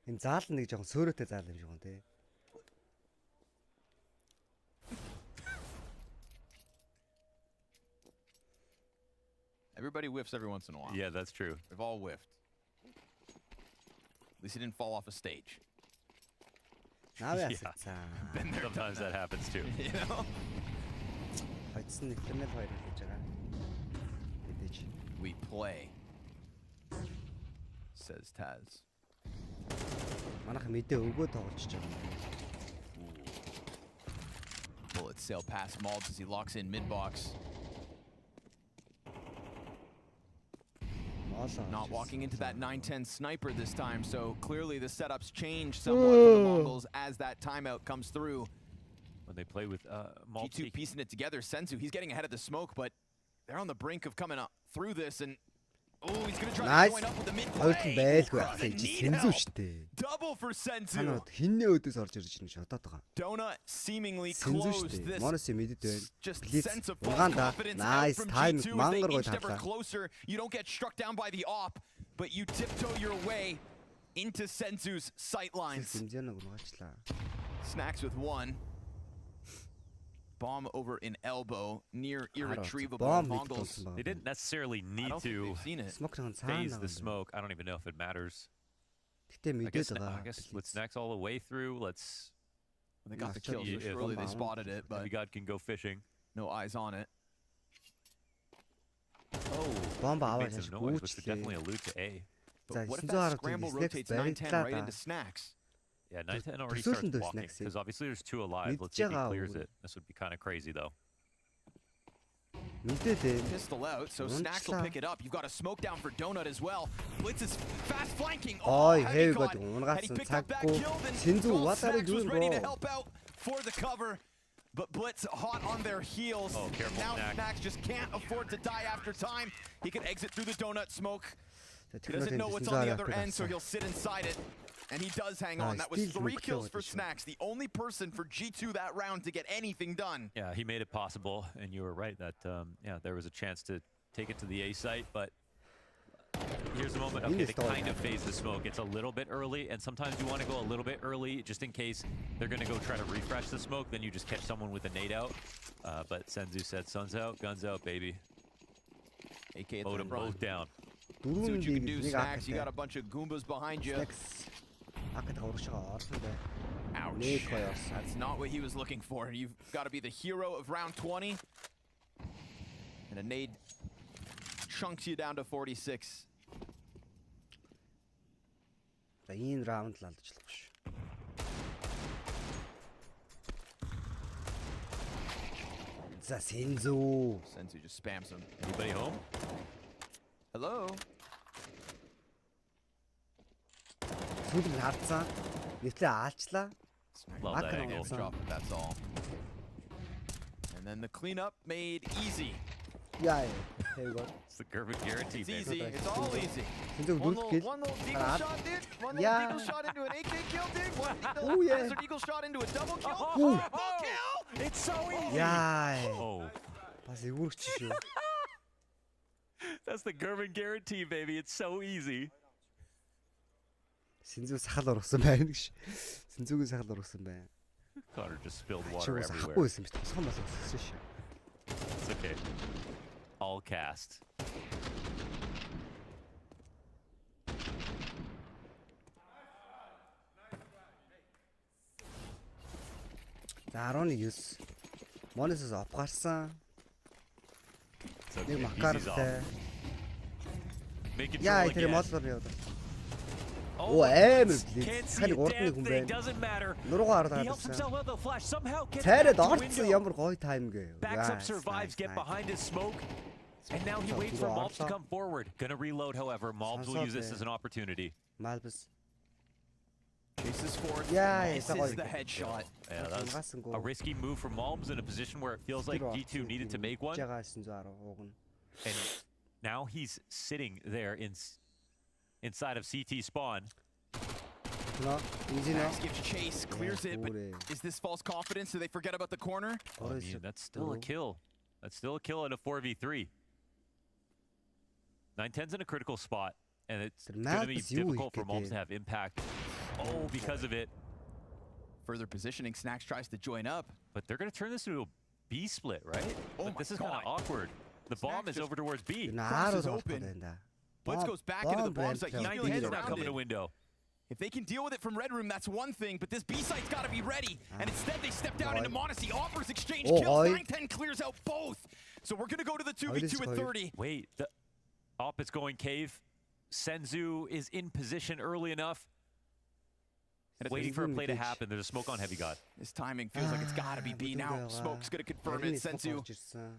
Энэ заална нэг жоохон сөөрөөтэй заал юм шиг гон тий. Everybody whiffs every once in a while. Yeah, that's true. They've all whiffed. At least he didn't fall off a stage. Наавь Yeah. ясацсан. Been there, done Sometimes that happens too. You know? Хоцсон интернет хоёр хэлж байгаа. Мэдээж. We play, says Taz. Манайх мэдээ өгөө тоглож байгаа. Bullets sail past Mobs as he locks in mid-box. Not walking into that 910 sniper this time, so clearly the setups change somewhat for the Mongols as that timeout comes through. When they play with multi. G2 piecing it together. Senzu, he's getting ahead of the smoke, but they're on the brink of coming up through this, and oh, he's gonna try Nice. to join up with the mid Хоёрт нь play. байлгүй Gonna ахсан чи need сэнзүү help. штэ. Double for Senzu. Танаад хинний өдөөс орж ирж байна шатаад байгаа. Donut seemingly Сэнзүү closed штэ. this. Моноси мэдээд байна. Just Blitz sense of false угаанда confidence out nice from time G2 as мангар they гой inch ever татлаа. closer. You don't get struck down by the op, but you tiptoe your way into Senzu's sight lines. Сэнзэн угаачлаа. Snacks with one. Bomb over in elbow, near irretrievable. Bomb Mongols. They didn't necessarily I need don't think to they've seen it. Смок нь phase цаана. the smoke. I don't even know if it matters. Гэтэ I guess, мэдээд I байгаа. guess let's Snacks all the way through. Let's They got the Yeah, kill, so yeah, surely they bomb. spotted it, but Heavy God can go fishing. no eyes on it. Бомб He аваад made some noise, which would definitely allude to A. But За what if 900 that хараад scramble Snacks rotates 910 right баригдлаа into та. Snacks? Yeah, 910 already Төсөөлсөн starts дөө walking Snacks-ийг. because obviously there's two alive. Let's see if he Мэдж clears байгаа it. This would be kind of crazy though. Мэдээд ээ. Pistol out, so Унчлаа. Snacks will pick it up. You've got a smoke down for Donut as well. Blitz is fast flanking. Ой, Heavy Heavy God God. унгаасан Had he picked up that цаггүй. kill, then Сэнзүү Gold what are you Snacks was doing, ready to bro? help out for the cover. But Blitz hot on their heels. Oh, careful, Now Snack. Snacks just can't afford to die after time. He can exit through the Donut smoke. За He doesn't know what's on the other end, so технологи he'll sit inside it. And he does hang on. That was still 3 mukha kills for wadi siya. Snacks. The only person for G2 that round to get anything done. Yeah, he made it possible, and you were right that yeah, there was a chance to take it to the A site, but here's the moment. Okay, they kind of phase the smoke. It's a little bit early, and sometimes you want to go a little bit early just in case they're going to go try to refresh the smoke. Then you just catch someone with a nade out. But Senzu said, "Sun's out, guns out, baby." AK at Load the them front. both down. See what you can do, нэг Snacks. You got a акатай. bunch of Goombas behind you. Snacks акад урагшаа орсон бай. Ouch. Нэг хоёр орсон. That's not what he was looking for. You've got to be the hero of round 20. And a nade chunks you down to 46. За энэ раунд л алдчихлаа шүү. За Сэнзүү. Senzu just spams him. Anybody home? Hello? Сүүлд нь хардсан. Нэвтлээ аалчлаа. Love Back that and angle. on. Drop it, that's all. And then the cleanup made easy. Yeah, here we go. It's the Gervin guarantee, It's baby. easy. It's all easy. Sinzug One dürft little, geht. one little deagle Alright. shot, dude. One little Yeah. deagle shot into an AK kill, dude. One Oh, little yeah. hazard eagle shot into a double kill. Ooh. Triple kill. It's so easy. Yeah. Oh, Бас эвгүрч шүү. that's the Gervin guarantee, baby. It's so easy. Синзүү сахал ургасан байна гэж. Синзүүгийн сахал ургасан байна. Connor just spilled Чи water бас everywhere. ахгүй байсан биз дээ. Босгон бас өгсөн шүү. It's okay. All cast. За 11-9. Монесос оп гарсан. It's okay. Нэг Easy's макартай. off. Making Яа, trouble тэр again. модлоор яваад. Oh, амар Blitz близ. can't see Хань a гурдны damn хүн thing. байна. Doesn't matter. Нуруугаа He хараад helps байсан. himself out the flash. Somehow gets Цайраад back to орцсон window. ямар гоё тайм гээ. Backs up, survives, get behind his smoke. And now he waits for Malbs to come forward. Gonna reload, however. Malbs will use this as an opportunity. Малбс. Chases forth. Yeah, Misses it's the headshot. Yeah, that's a risky move from Malbs in a position where it feels like G2 needed to make one. Жагаа 910 уугна. And now he's sitting there inside of CT spawn. No, easy no. Max gives chase, clears it, but is this false confidence? Do they forget about the corner? I mean, that's still a kill. That's still a kill in a 4v3. 910's in a critical spot, and it's going to be difficult for Malbs to have impact. Oh, because of it. Further positioning, Snacks tries to join up. But they're going to turn this into a B split, right? Oh Like, this is kind of awkward. The bomb is over towards B. Crosses open. Blitz goes back into the bomb site. He's feeling 910's not coming to surrounded. window. If they can deal with it from Red Room, that's one thing, but this B site's got to be ready. And instead, they step down into Monacy. Offers exchange kills. 910 clears out both. So we're going to go to the 2v2 at 30. Wait, the op is going cave. Senzu is in position early enough. Waiting for a play to happen. There's a smoke on Heavy God. This timing feels like it's got to be B now. Smoke's going to confirm it. Senzu,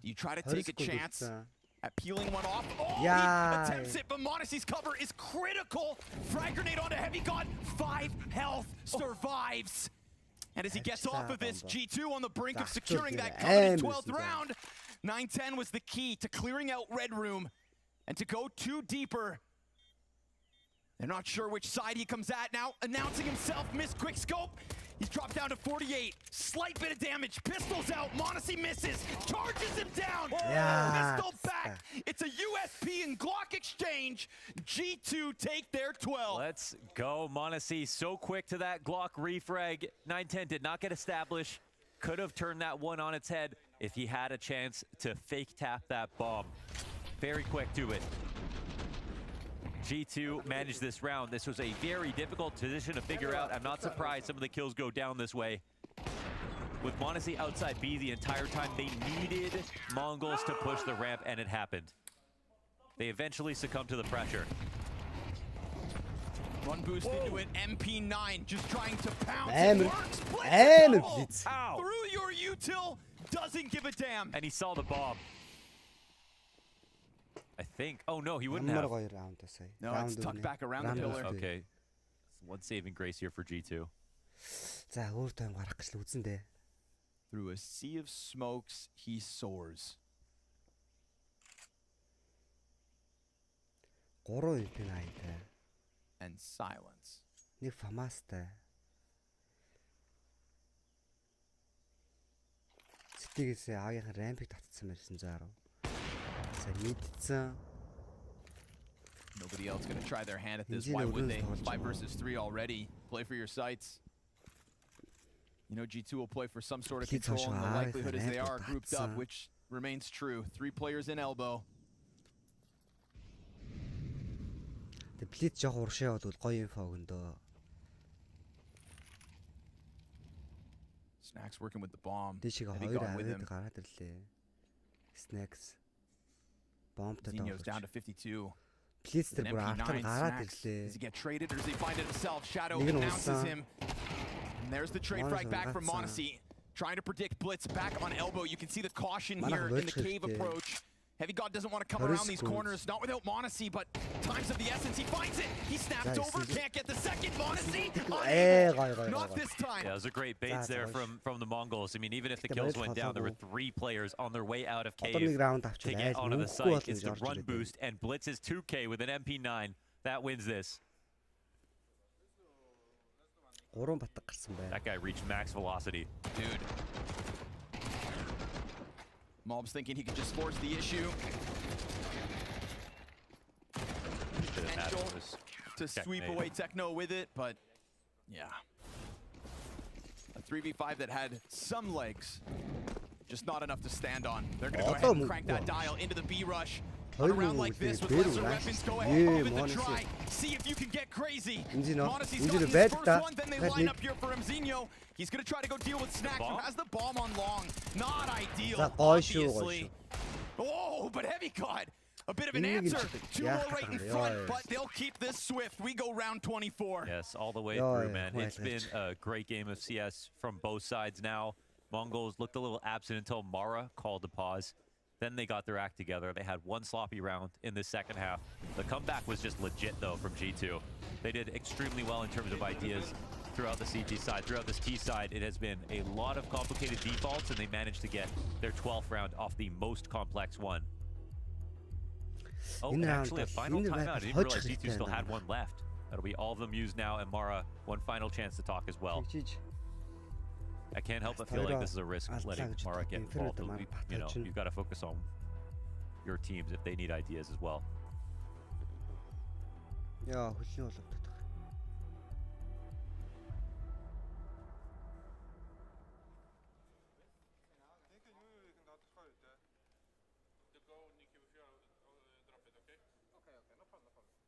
you try to take a chance at peeling one off. Oh, he attempts it, but Monacy's cover is critical. Frag grenade onto Heavy God. 5 health, survives. And as he gets off of this, G2 on the brink of securing that coveted 12th round. 910 was the key to clearing out Red Room and to go 2 deeper. They're not sure which side he comes at now. Announcing himself, missed quick scope. He's dropped down to 48. Slight bit of damage. Pistols out. Monacy misses. Charges him down. Pistol back. It's a USP and Glock exchange. G2 take their 12. Let's go, Monacy. So quick to that Glock refrag. 910 did not get established. Could have turned that one on its head if he had a chance to fake tap that bomb. Very quick to it. G2 managed this round. This was a very difficult position to figure out. I'm not surprised some of the kills go down this way. With Monacy outside B the entire time, they needed MONGOLZ to push the ramp, and it happened. They eventually succumbed to the pressure. One boost into it, MP9 just trying to pounce. Damn It it. works. Damn it, Blitz Blitz. through your util, doesn't give a damn. And he saw the bomb. I think. Oh no, he wouldn't have. No, it's tucked back around the pillar. Okay. One saving grace here for G2. За өөр тайм гарах гэж л үзэн дээ. Through a sea of smokes, he soars. 3 IP9-тай. And silence. Нэг фамастай. Сэтгээс агийнхаа рампыг татцсан байсан заарав. За мэдсэн. Nobody else gonna try their hand at this. Why would they? 5 versus 3 already. Play for your sights. You know, G2 will play for some sort of control, and the likelihood is they are grouped up, which remains true. 3 players in elbow. The Blitz жоох уршаа яваад бол гоё инфо өгөндөө. Snacks working with the bomb. Дэшигээ 2 аваад гараад ирлээ. Snacks. Bombтай Zinho's down to 52. Blitz тэр бүр артаар гараад ирлээ. Does he get traded or does he find it himself? Shadow announces him. And there's the trade frag back from Monacy. Trying to predict Blitz back on elbow. You can see the caution here in the cave approach. Heavy God doesn't want to come around these corners, not without Monacy, but times of the essence, he finds it. He snapped over, can't get the second. Monacy, not this time. Yeah, those are great baits there from the Mongols. I mean, even if the kills went down, there were 3 players on their way out of cave to get onto the site. It's the run boost, and Blitz is 2K with an MP9. That wins this. That guy reached max velocity. Dude. Mob's thinking he could just force the issue. Potential to sweep away Techno with it, but yeah. A 3v5 that had some legs, just not enough to stand on. They're going to go ahead and crank that dial into the B rush. On a round like this with lesser weapons, go ahead and give it the try. See if you can get crazy. Monacy's got his first one, then they line up here for Mzinho. He's going to try to go deal with Snacks, who has the bomb on long. Not ideal, obviously. Oh, but Heavy God, a bit of an answer. 2 more right in front, but they'll keep this swift. We go round 24. Yes, all the way through, man. It's been a great game of CS from both sides now. Mongols looked a little absent until Mara called a pause. Then they got their act together. They had 1 sloppy round in the second half. The comeback was just legit, though, from G2. They did extremely well in terms of ideas throughout the CT side. Throughout this T side, it has been a lot of complicated defaults, and they managed to get their 12th round off the most complex one. Oh, and actually a final timeout. I didn't realize G2 still had 1 left. That'll be all of them used now, and Mara, 1 final chance to talk as well. I can't help but feel like this is a risk letting Mara get involved. You know, you've got to focus on your teams if they need ideas as well. Yeah,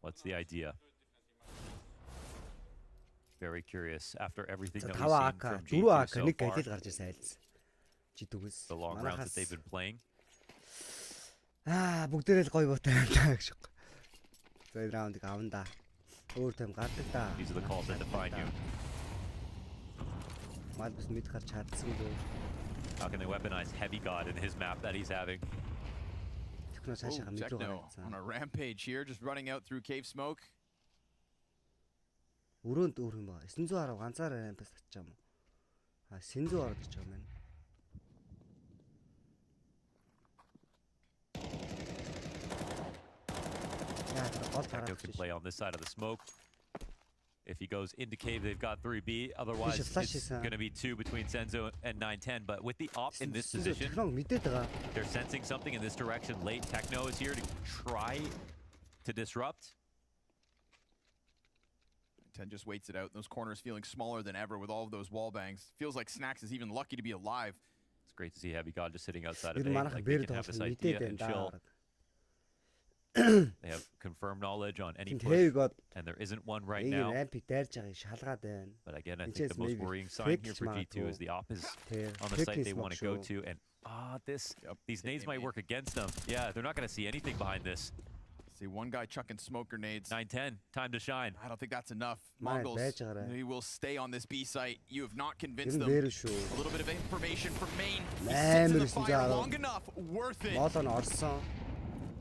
What's the idea? Very curious after everything that we've seen from G2 so far. The long rounds that they've been playing. бүгдээрээ л гоё буутай байна гэж. За энэ раундыг авна да. Өөр тайм гардаг да. These are the calls that define you. Малбус мэд гарч чадсан бөө. How can they weaponize Heavy God in his map that he's having? Techno on a rampage here, just running out through cave smoke. Өрөөнд өөр юм ба. 910 ганцаараа рампас татчих юм уу? Сэнзүү ороод ирж байгаа юм. Techno can play on this side of the smoke. If he goes into cave, they've got 3B. Otherwise, it's going to be 2 between Senzo and 910. But with the op in this position, they're sensing something in this direction late. Techno is here to try to disrupt. 10 just waits it out. Those corners feeling smaller than ever with all of those wall bangs. Feels like Snacks is even lucky to be alive. It's great to see Heavy God just sitting outside of A. Like they can have this idea and chill. They have confirmed knowledge on any push, and there isn't one right now. But again, I think the most worrying sign here for G2 is the op is on the site they want to go to, and these nades might work against them. Yeah, they're not going to see anything behind this. See one guy chucking smoke grenades. 910, time to shine. I don't think that's enough. Mongols, he will stay on this B site. You have not convinced them. A little bit of information from main. He sits in the fire long enough. Worth it.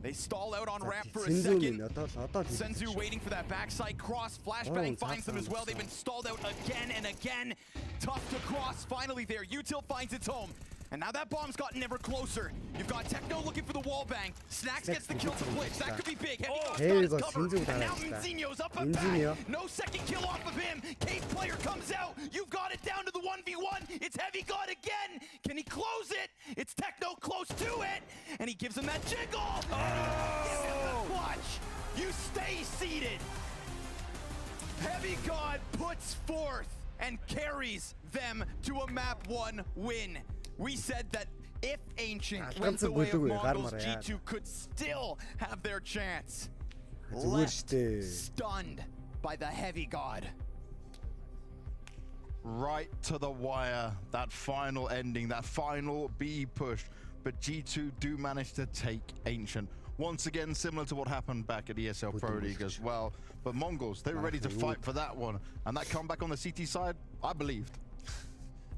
They stall out on ramp for a second. Senzu waiting for that backside cross. Flashbang finds them as well. They've been stalled out again and again. Tough to cross. Finally there. Util finds its home. And now that bomb's gotten ever closer. You've got Techno looking for the wall bang. Snacks gets the kill to Blitz. That could be big. Heavy God's got his cover. And now Mzinho's up and back. No second kill off of him. Cave player comes out. You've got it down to the 1v1. It's Heavy God again. Can he close it? It's Techno close to it. And he gives him that jiggle. Oh! Give him the clutch. You stay seated. Heavy God puts forth and carries them to a map 1 win. We said that if Ancient went the way of Mongols, G2 could still have their chance. Left stunned by the Heavy God. Right to the wire, that final ending, that final B push. But G2 do manage to take Ancient. Once again, similar to what happened back at ESL Pro League as well. But Mongols, they were ready to fight for that one. And that comeback on the CT side, I believed.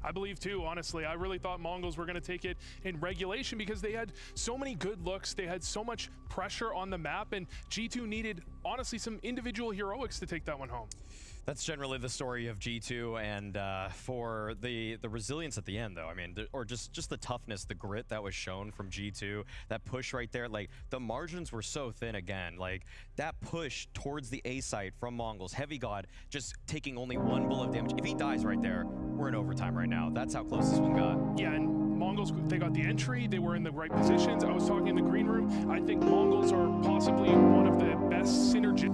I believe too, honestly. I really thought Mongols were going to take it in regulation because they had so many good looks. They had so much pressure on the map, and G2 needed, honestly, some individual heroics to take that one home. That's generally the story of G2, and for the resilience at the end, though, I mean, or just the toughness, the grit that was shown from G2, that push right there, like, the margins were so thin again. Like, that push towards the A site from Mongols, Heavy God just taking only 1 bullet of damage. If he dies right there, we're in overtime right now. That's how close this one got. Yeah, and Mongols, they got the entry, they were in the right positions. I was talking in the green room. I think Mongols are possibly one of the best synergistic.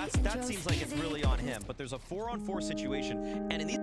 that seems like it's really on him. But there's a 4-on-4 situation, and in these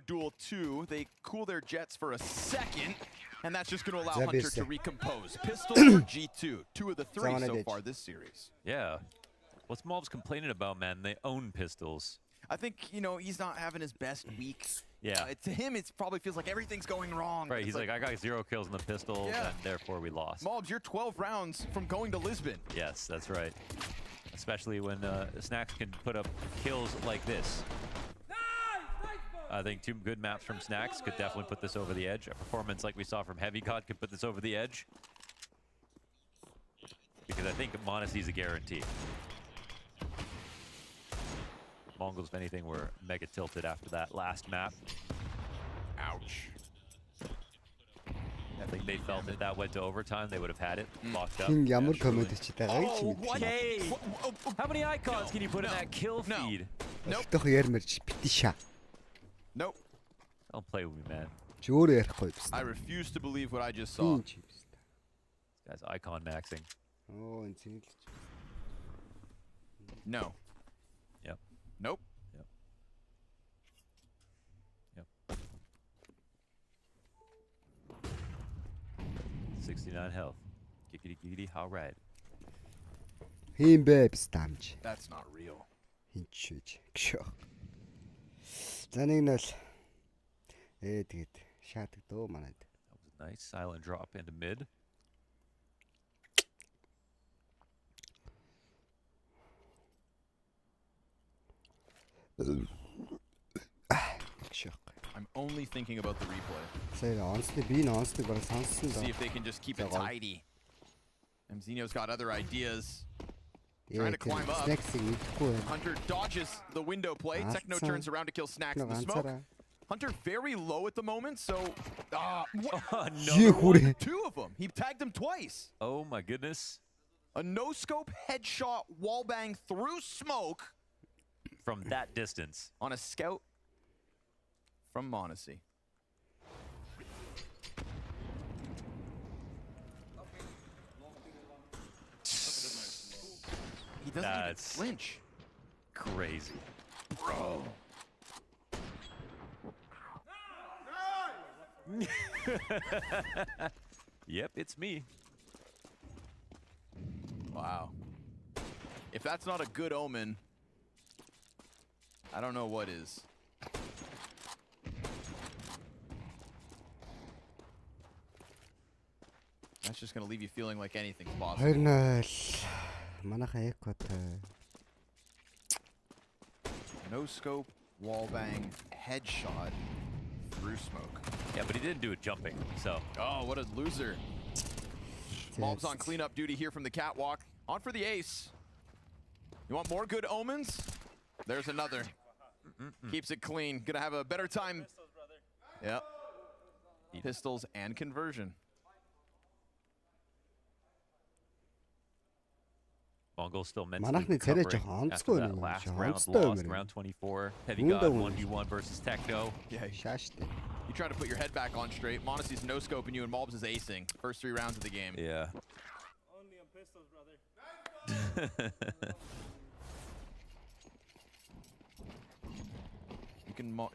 Duel 2. They cool their jets for a second, and that's just going to allow Hunter to recompose. Pistol for G2, 2 of the 3 so far this series. Yeah. What's MOLGZ complaining about, man? They own pistols. I think, you know, he's not having his best week. Yeah. To him, it probably feels like everything's going wrong. Right, he's like, I got 0 kills in the pistol, and therefore we lost. MOLGZ, you're 12 rounds from going to Lisbon. Yes, that's right. Especially when Snacks can put up kills like this. I think 2 good maps from Snacks could definitely put this over the edge. A performance like we saw from Heavy God could put this over the edge. Because I think MONGOLZ a guarantee. MONGOLZ, if anything, were mega tilted after that last map. Ouch. I think they felt if that went to overtime, they would have had it locked up. Oh, what? How many icons can you put in that kill feed? Nope. Nope. Don't play with me, man. I refuse to believe what I just saw. This guy's icon maxing. No. Yep. Nope. Yep. 69 health. Giggity giggity, how right. That's not real. That was a nice silent drop into mid. I'm only thinking about the replay. See if they can just keep it tidy. Mzino's got other ideas. Trying to climb up. Hunter dodges the window play. Techno turns around to kill Snacks in the smoke. Hunter very low at the moment, so... no, 2 of them. He tagged him twice. Oh my goodness. A no-scope headshot wallbang through smoke. From that distance. On a scout from MONGOLZ. He doesn't even flinch. Crazy. Bro. Yep, it's me. Wow. If that's not a good omen, I don't know what is. That's just going to leave you feeling like anything's possible. No scope, wallbang, headshot through smoke. Yeah, but he didn't do it jumping, so. Oh, what a loser. MOLGZ on cleanup duty here from the catwalk. On for the ace. You want more good omens? There's another. Keeps it clean. Gonna have a better time. Yep. Pistols and conversion. MONGOLZ still mentally recovering after that last round lost, round 24. Heavy God 1v1 versus Techno. Yeah, you trying to put your head back on straight. MONGOLZ's no scoping you and MOLGZ is acing. First 3 rounds of the game. Yeah. Only on pistols, brother.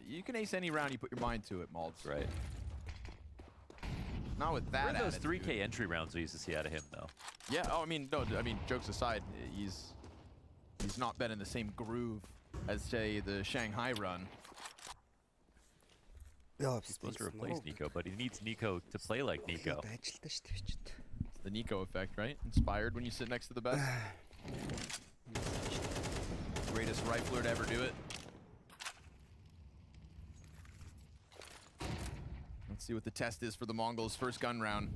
You can ace any round you put your mind to it, MOLGZ. Right. Not with that. Where are those 3K entry rounds we used to see out of him, though? Yeah. Oh, I mean, no. I mean, jokes aside, he's not been in the same groove as, say, the Shanghai run. He's supposed to replace Nico, but he needs Nico to play like Nico. It's the Nico effect, right? Inspired when you sit next to the best. Greatest rifler to ever do it. Let's see what the test is for the MONGOLZ first gun round.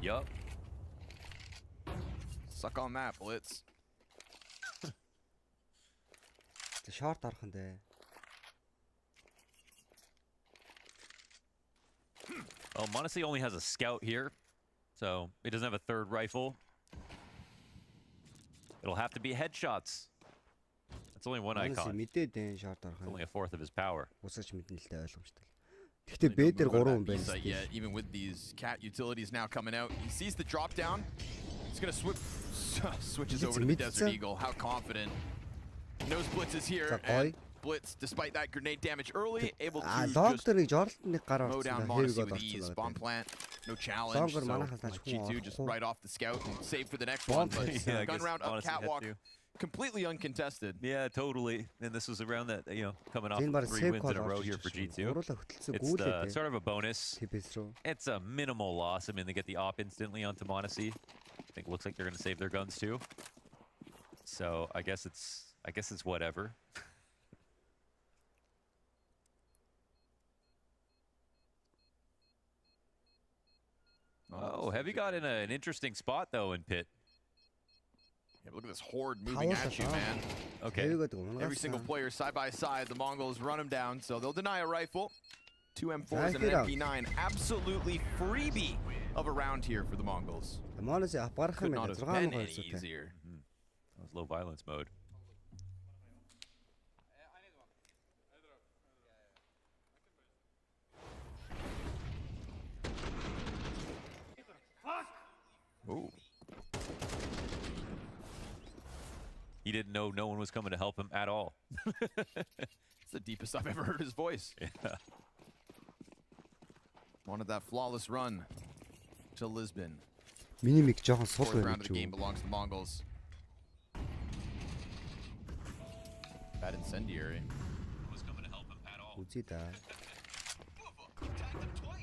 Yup. Suck on that, Blitz. Oh, MONGOLZ only has a scout here, so he doesn't have a 3rd rifle. It'll have to be headshots. That's only 1 icon. Only a 4th of his power. Yeah, even with these cat utilities now coming out, he sees the drop down. He's gonna switches over to the Desert Eagle. How confident. Knows Blitz is here. За And гоё. Blitz, despite that grenade damage early, able to Лог just дээр нэг жорлтны гар mow down орсон. Monacy Хэвгээд with ease. орсон Bomb байна. plant, no challenge. Longer So манахаас like хүн G2 just орохгүй. right off the scout and save for the next Bomb one. But plant. Yeah, I gun guess round up Monacy had catwalk, to. completely uncontested. Yeah, totally. And this was around that, coming off Энэ баг 3 save wins call in a row орж here ирж for байна. G2. Уруулаа хөтөлсөн It's гүйлээ. sort of a bonus. TPS руу. It's a minimal loss. I mean, they get the op instantly onto Monacy. I think it looks like they're going to save their guns too. So I guess it's whatever. Oh, Heavy got in an interesting spot though in pit. Yeah, look at this horde moving at you, man. Okay. Хэвгээд унагаас. Every single player side by side. The Mongols run them down, so they'll deny a rifle. 2 M4s and an Right. MP9. Absolutely freebie of a round here for the Mongols. Моноси апарах Could юм not байна. have 6 been муу any хайцтай. easier. That was low violence mode. Ooh. He didn't know no one was coming to help him at all. It's the deepest I've ever heard his voice. Yeah. Wanted that flawless run to Lisbon. Миний миг жоохон сул Fourth байна round of the гэж game юу. belongs to the Mongols. Bad incendiary. Үзье да.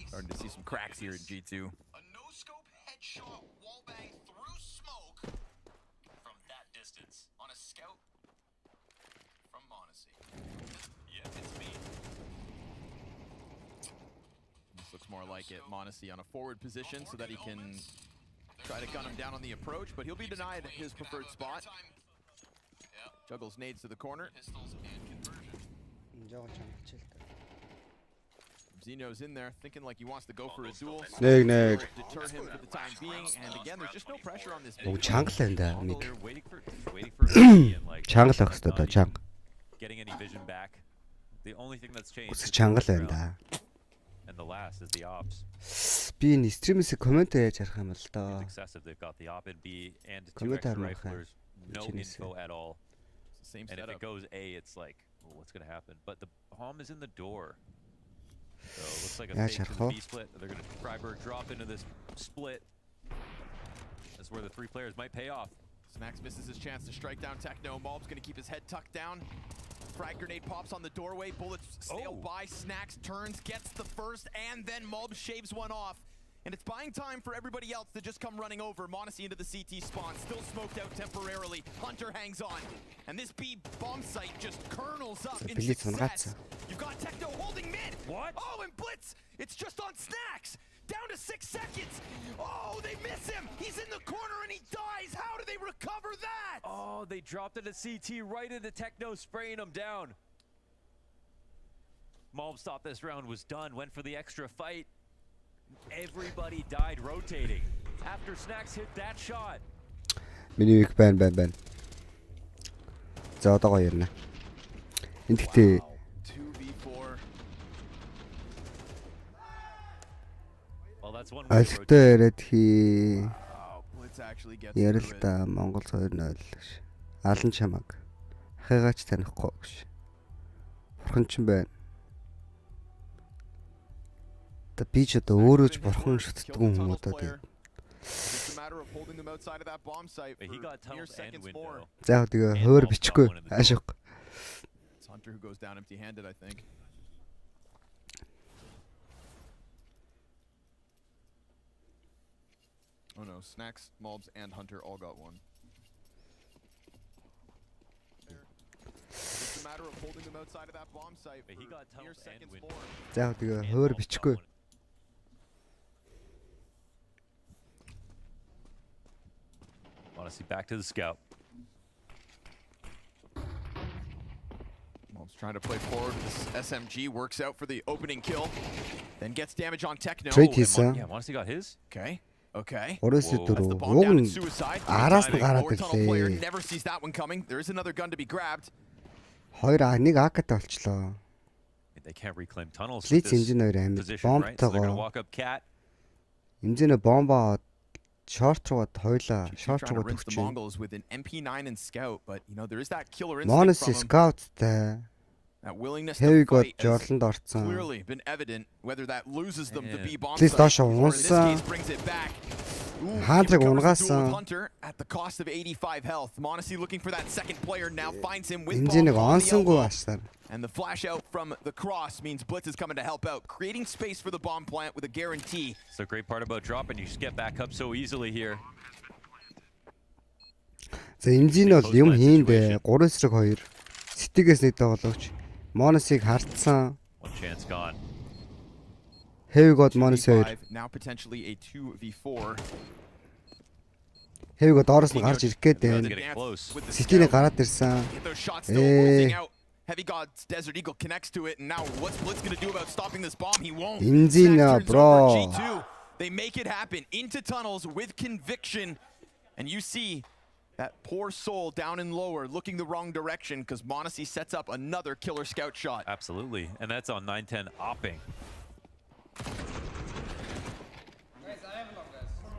Starting to see some cracks here in G2. A no-scope headshot wallbang through smoke from that distance on a scout from Monacy. Yeah, it's me. This looks more like it. Monacy on a forward position so that he can try to gun him down on the approach, but he'll be denied his preferred spot. Juggles nades to the corner. Pistols and conversion. Жоохон чангач л та. Zeno's in there thinking like he wants to go for a duel. Нэг. Deter him for the time being, and again, there's just no pressure on this. Уг чангал байна да миг. They're waiting for Heavy and like Чангал ах хэвээр да чанга. getting any vision back. The only thing that's changed Үсэг is чангал the байна round, да. and the last is the ops. Би энэ стримээс комент яаж харах юм бол It's доо. excessive. They've got the op and B and 2 Comment extra harmах riflers, no Chinese. info at all. Same And if setup. it goes A, it's like, well, what's going to happen? But the bomb is in the door. So it looks like a Yeah, fake to the Charles. B split. They're going to Freiburg drop into this split. That's where the 3 players might pay off. Snacks misses his chance to strike down Techno. Malb's gonna keep his head tucked down. Frag grenade pops on the doorway. Bullets sail by. Snacks turns, gets the first, and then Malb shaves one off. And it's buying time for everybody else to just come running over. Monacy into the CT spawn, still smoked out temporarily. Hunter hangs on. And this B bomb site just kernels up in Blitz success. You've got Techno holding mid. What? Oh, and Blitz, it's just on Snacks. Down to 6 seconds. Oh, they miss him. He's in the corner and he dies. How do they recover that? Oh, they dropped it at CT right into Techno, spraying him down. Malm thought this round was done, went for the extra fight. Everybody died rotating after Snacks hit that shot. Миний миг байна. За одоо гоё ярина. Энд гэхдээ 2v4. Well, that's one way to rotate. альтай яриад хий. Wow, Blitz actually gets Ярил through it. та Монгол 2-0 гэж. Алан чамаг. Ахыгаач танихгүй гэж. Бурхан ч юм байна. Та би ч одоо өөрөө ч бурхан шүтдэг юм уу даа. It's a matter of holding them outside of that bomb site for But he got mere tunnels and seconds more. window. За яг тэгээ хөөр бичихгүй. Ашиг. It's Hunter who goes down empty-handed, I think. Oh no, Snacks, Malbs, and Hunter all got one. It's a matter of holding them outside of that bomb site But he for got mere tunnels and seconds window. more. За яг тэгээ And хөөр Malm's got бичихгүй. one. Honestly, back to the scout. Malbs trying to play forward with this SMG, works out for the opening kill, then gets damage on Techno. Trade And хийсэн. Yeah, honestly got his. Okay, okay. Орос Whoa. That's the дөрөв. bomb Уг down нь in suicide. араас нь Diving. гараад Lower tunnel player ирлээ. never sees that one coming. There is another gun to be grabbed. Нэг акатай болчлоо. They can't reclaim tunnels with Blitz this engine хоёр амьд position, right? So they're going to бомбтойгоо walk up cat. эмзэнэ бомбоо short руугаад хойлоо. G2 Short trying to руугаад rinse the өгч. Mongols with an MP9 and Scout, but you know there is that killer instinct Монос from him. scoutтай. That willingness Heavy to fight got has жорлонд орцсон. clearly been evident. Whether that loses them the B bomb Please site, доошо or in this унсан. case brings it back. Ooh, Hunter he recovers the duel унгаасан. with Hunter at the cost of 85 health. Monesi looking for that second player now finds him with Энзэнийг bomb on the онсонгүй elbow. баштар. And the flash out from the cross means Blitz is coming to help out, creating space for the bomb plant with a guarantee. It's the great part about dropping. You just get back up so easily here. За энзин бол юм хийндэ 3-2. Сэтгээс нэг тоглогч. Моносыг хартсан. One chance gone. Heavy got Monос 2. Now potentially a 2v4. Heavy got доороос нь гарч ирэх гээд They're байна. getting close. Сэтгний гараад ирсэн. Get those shots still rolling out. Heavy God's Desert Eagle connects to it, and now what's Blitz gonna do about stopping this bomb? He won't. Inzina, Snack turns bro. over G2. They make it happen into tunnels with conviction, and you see that poor soul down and lower looking the wrong direction because Monesi sets up another killer scout shot. Absolutely. And that's on 910 opping.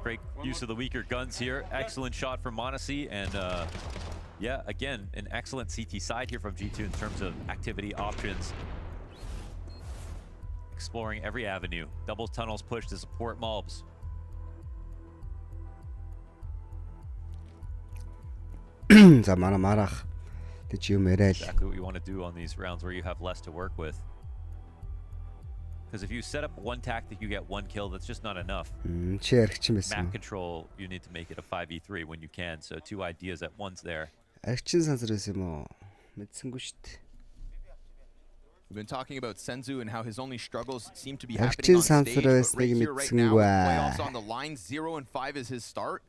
Great use of the weaker guns here. Excellent shot from Monesi. And yeah, again, an excellent CT side here from G2 in terms of activity options. Exploring every avenue. Double tunnels push to support MONGOLZ. За манай марах. Тэг чи юм яриа л. Exactly what you want to do on these rounds where you have less to work with. Because if you set up one tactic, you get one kill. That's just not enough. Чи яригч юм байсан. Map control, you need to make it a 5v3 when you can. So two ideas at once there. Аригчин сансраас юм уу? Мэдсэнгүй шүү дээ. We've been talking about Senzu and how his only struggles seem to be Аригчин happening on stage, but сансраас right нэг here, right now, with мэдсэнгүй. playoffs on the line, 0 and 5 is his start,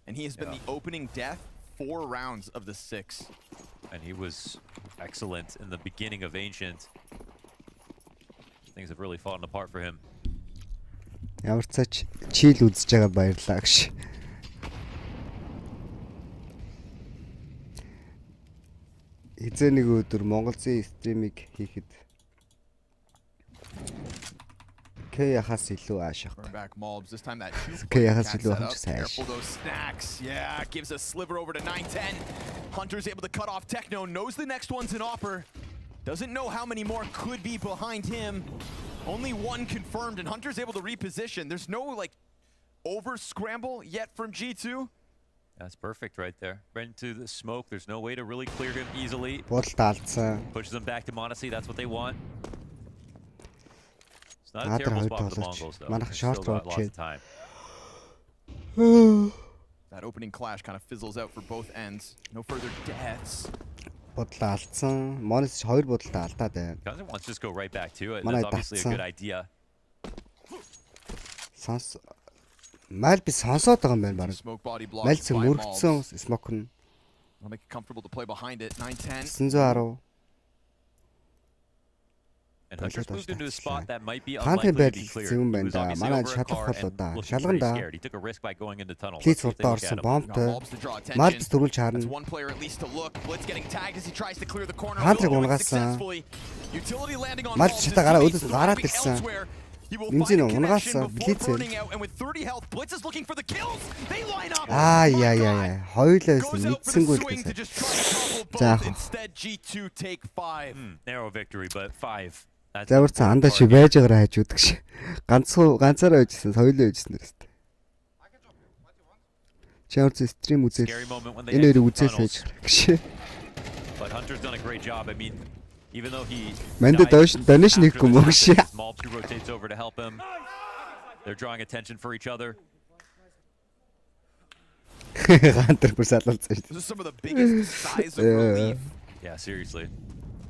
and he has been the opening death 4 rounds of the 6. And he was excellent in the beginning of Ancient. Things have really fallen apart for him. Ямар ч цач чийл үзэж байгаад баярлалаа гэж. Эзээ нэг өдөр Монголзын стримийг хийхэд K яхаас илүү ааших. Back MONGOLZ, this time that K яхаас илүү хэмж сайш. Careful those snacks. Yeah, gives a sliver over to 910. Hunter's able to cut off Techno, knows the next one's an opper. Doesn't know how many more could be behind him. Only one confirmed, and Hunter's able to reposition. There's no, like, over-scramble yet from G2. That's perfect right there. Right into the smoke. There's no way to really clear him easily. Pushes him back to Monesi. That's what they want. It's not a terrible spot for the MONGOLZ, though. They've still got lots of time. That opening clash kind of fizzles out for both ends. No further deaths. Бодлоо алдсан. Монис 2 бодлоо алдаад байна. Guns wants to just go right back to it. That's obviously a good idea. Сонс Мал би сонсоод байгаа юм байна баг. Мальц мөргцсөн смок нь. I'll make it comfortable to play behind it. 910. 910. And Hunter's moved into a spot that might be Хантын unlikely to be байдал cleared. зэвэн He байна was да. obviously Манай over a шатлах car болоо and да. looking Шалган pretty да. scared. He took a risk by going into tunnel. Плиз Let's see if they уртаа look at орсон him. бомбтой. MONGOLZ to draw attention. Мальц дөрвөл That's чарна. one player at least to look. Blitz getting tagged as he tries to clear the corner. Hunter Will do it унгаасан. successfully. Utility landing on Мальц MONGOLZ. чата гараа His өдөөс teammates гараад moving ирсэн. elsewhere. He will Энзин find a connection унгаасан. before Блиц. burning out, and with 30 health, Blitz is looking for the kills. They line up. Яа. Хоёулаа Goes out for the мэдсэнгүй swing to л just try to topple За both. Instead, G2 take 5. Narrow victory, but 5. That's Заварцсан андаа чи байж байгаараа хайж удаг ш. Ганцаараа байжсэн, хоёулаа байжсэн нэрстэй. Чи өөрсдөө стрим үзэл. Энэ хоёрыг үзэл хайж гэж. But Hunter's done a great job. I mean, even though he Мэндэ donation хийхгүй мөн ш. MONGOLZ rotates over to help him. They're drawing attention for each other. Хантер бүр салуулсан ш. This is some of the biggest sighs of relief. Yeah, seriously.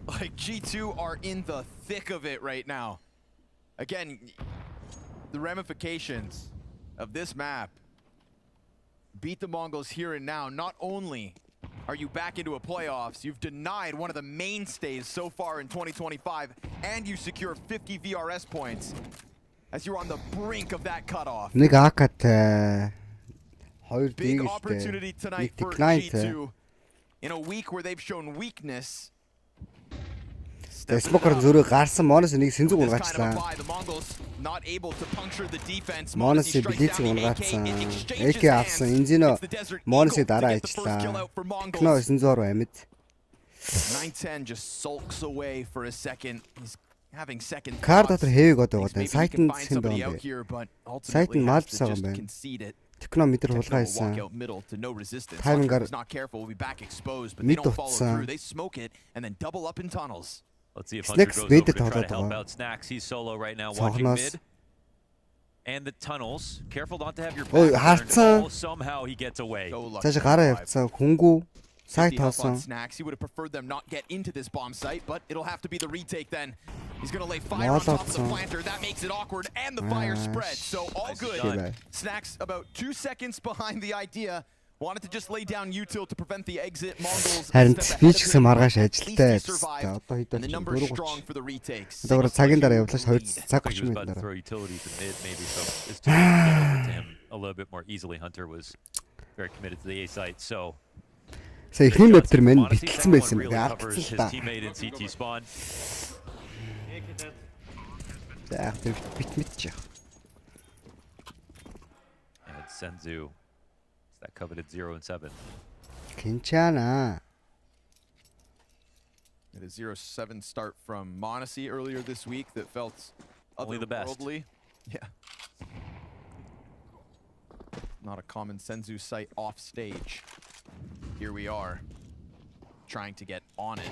Like, G2 are in the thick of it right now. Again, the ramifications of this map beat the MONGOLZ here and now. Not only are you back into a playoffs, you've denied one of the mainstays so far in 2025, and you secure 50 VRS points as you're on the brink of that cutoff. Нэг акат Big opportunity tonight for G2 in a week where they've shown weakness. Смокер зөрөө гарсан Монос нэг сэнзэг унгачлаа. Монос блицийг унгаацсан. Эки авсан. Энзино Моносыг дараа ажиллаа. Техно 900 амьд. 910 just sulks away for a second. He's having second. Кар дотор хэвэг одоо байгаа. Сайтн хэн бэ? Сайтн малбс байгаа юм байна. Техно метр хулгай хийсэн. Таймингаар мид утсан. Let's see if Hunter goes over to try to help out Snacks. He's solo right now watching mid. And the tunnels. Careful not to have your back turned. Oh, somehow he gets away. Цааш гараа явцсан. Хүнгүү сайт тоосон. Snacks. He would have preferred them not get into this bomb site, but it'll have to be the retake then. He's going to lay fire on top of the planter. That makes it awkward, and the fire spreads. So all good. Snacks about 2 seconds behind the idea. Wanted to just lay down util to prevent the exit. MONGOLZ. Харин би ч гэсэн маргааш ажилтаа. Одоо хэд the number is strong for the retakes. Одоо цагийн дараа явлаа 2 цаг 30 минут дараа. Throw utilities in mid maybe so it's to get over to him a little bit more easily. Hunter was very committed to the A site. So Сая ихний мэп төр мэн битгсэн байсан юм. His teammate in CT spawn. За бит мэдчих. And Senzu. That coveted 0 and 7. 괜찮아. It is 0-7 start from Monacy earlier this week that felt only the best. Yeah. Not a common Senzu site off stage. Here we are trying to get on it.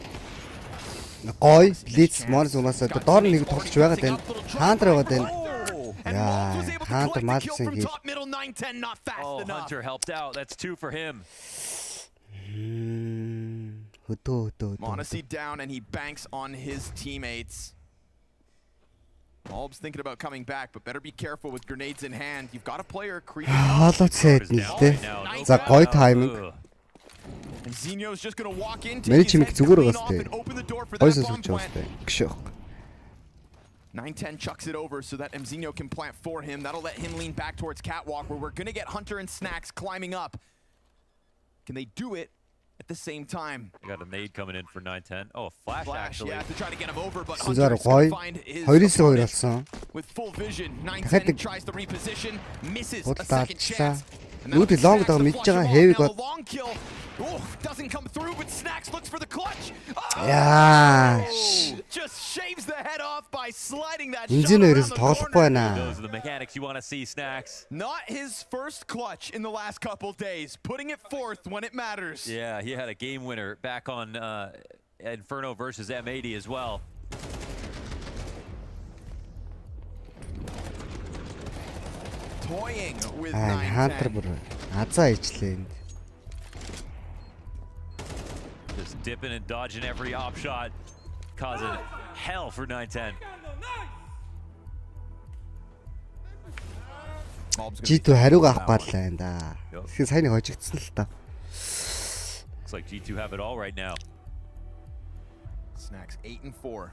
Гой Blitz Monacy унасаа доор нэг тоглож байгаа тань. Хаантар байгаа тань. Yeah, Hunter from top middle 910 not fast enough. Hunter helped out. That's 2 for him. Monacy down and he banks on his teammates. Alb's thinking about coming back, but better be careful with grenades in hand. You've got a player creeping up. За гой тайминг. And Zinho's just going to walk in, take his head clean off and open the door for that bomb plant. 910 chucks it over so that Mzinho can plant for him. That'll let him lean back towards Catwalk, where we're going to get Hunter and Snacks climbing up. Can they do it at the same time? I got a nade coming in for 910. Oh, a flash actually. Yeah, to try to get him over, but Hunter's going to find his with full vision. 910 tries to reposition, misses a second chance. Нүд лонг даа мэдж байгаа хэвэг бод. Doesn't come through, but Snacks looks for the clutch. Яа. Just shaves the head off by sliding that shot around the corner. Those are the mechanics you want to see, Snacks. Not his first clutch in the last couple days, putting it forth when it matters. Yeah, he had a game winner back on Inferno versus M80 as well. Toying with 910. Just dipping and dodging every op shot, causing hell for 910. G2 хариуг авах гарлаа энэ да. Тэгэхээр сайн нэг хожигдсан л та. Looks like G2 have it all right now. Snacks 8 and 4.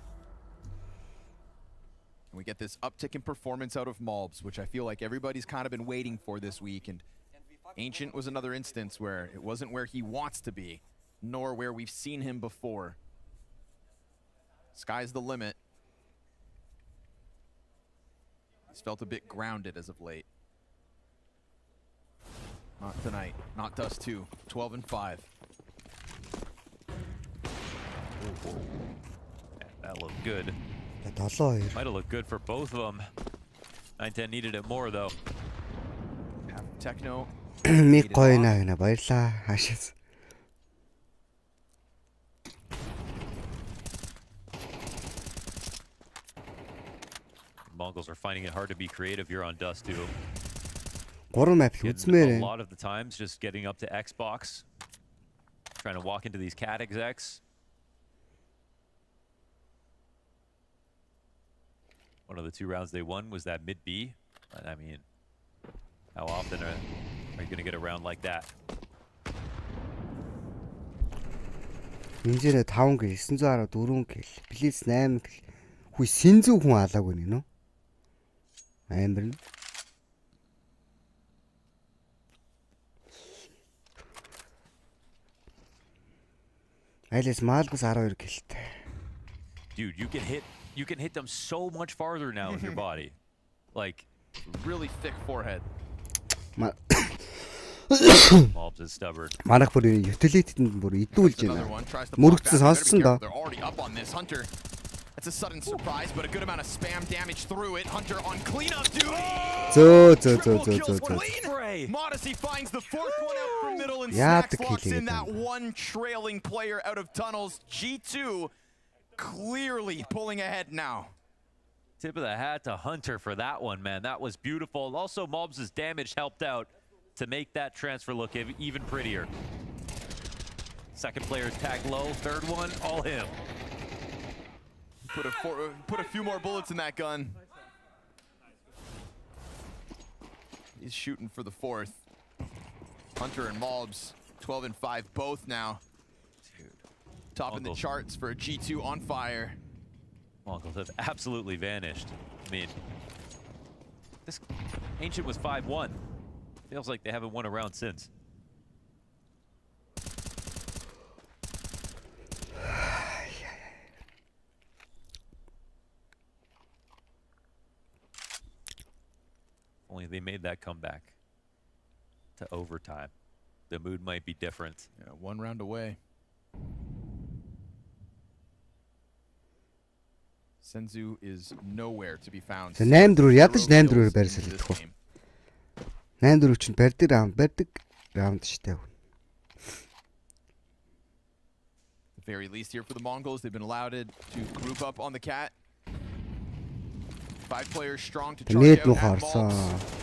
We get this uptick in performance out of MONGOLZ, which I feel like everybody's kind of been waiting for this week. And Ancient was another instance where it wasn't where he wants to be, nor where we've seen him before. Sky's the limit. He's felt a bit grounded as of late. Not tonight. Not Dust 2. 12 and 5. That looked good. 7-2. Might have looked good for both of them. 910 needed it more though. Techno. Миг гоё наа баярлаа. Хаашаас. MONGOLZ are finding it hard to be creative here on Dust 2. 3 map үзмээр. A lot of the times just getting up to Xbox, trying to walk into these cat execs. One of the 2 rounds they won was that mid B. I mean, how often are you going to get a round like that? Инженер 5 гэл 910 4 гэл Blitz 8 гэл хүй Синзүү хүн алаагүй нэ нөө. Амар нь. Айлс Малгус 12 гэлтэй. dude, you can hit them so much farther now with your body. Like, really thick forehead. MONGOLZ is stubborn. Манайх бүр utility-д бүр идүүлж Another байна. one tries to Мөрөгдсөн block back. сонссон да. They're already up on this. Hunter. That's a sudden surprise, but a good amount of spam damage through it. Hunter on cleanup duty. Modesty finds the fourth one out from middle and Snacks locks in that one trailing player out of tunnels. G2 clearly pulling ahead now. Tip of the hat to Hunter for that one, man. That was beautiful. Also, MONGOLZ's damage helped out to make that transfer look even prettier. Second player's tagged low. Third one, all him. Put a few more bullets in that gun. He's shooting for the fourth. Hunter and MONGOLZ, 12 and 5 both now. Dude, topping the charts for a G2 on fire. MONGOLZ have absolutely vanished. I mean, this Ancient was 5-1. Feels like they haven't won a round since. Only they made that comeback to overtime. The mood might be different. Yeah, one round away. Senzu is nowhere to be found. За 8-4 ядаж 8-4-ээр барьсан л гэх юм. 8-4 чинь барьдаг раунд штэ. The very least here for the MONGOLZ, they've been allowed to group up on the cat. 5 players strong to charge out at MONGOLZ.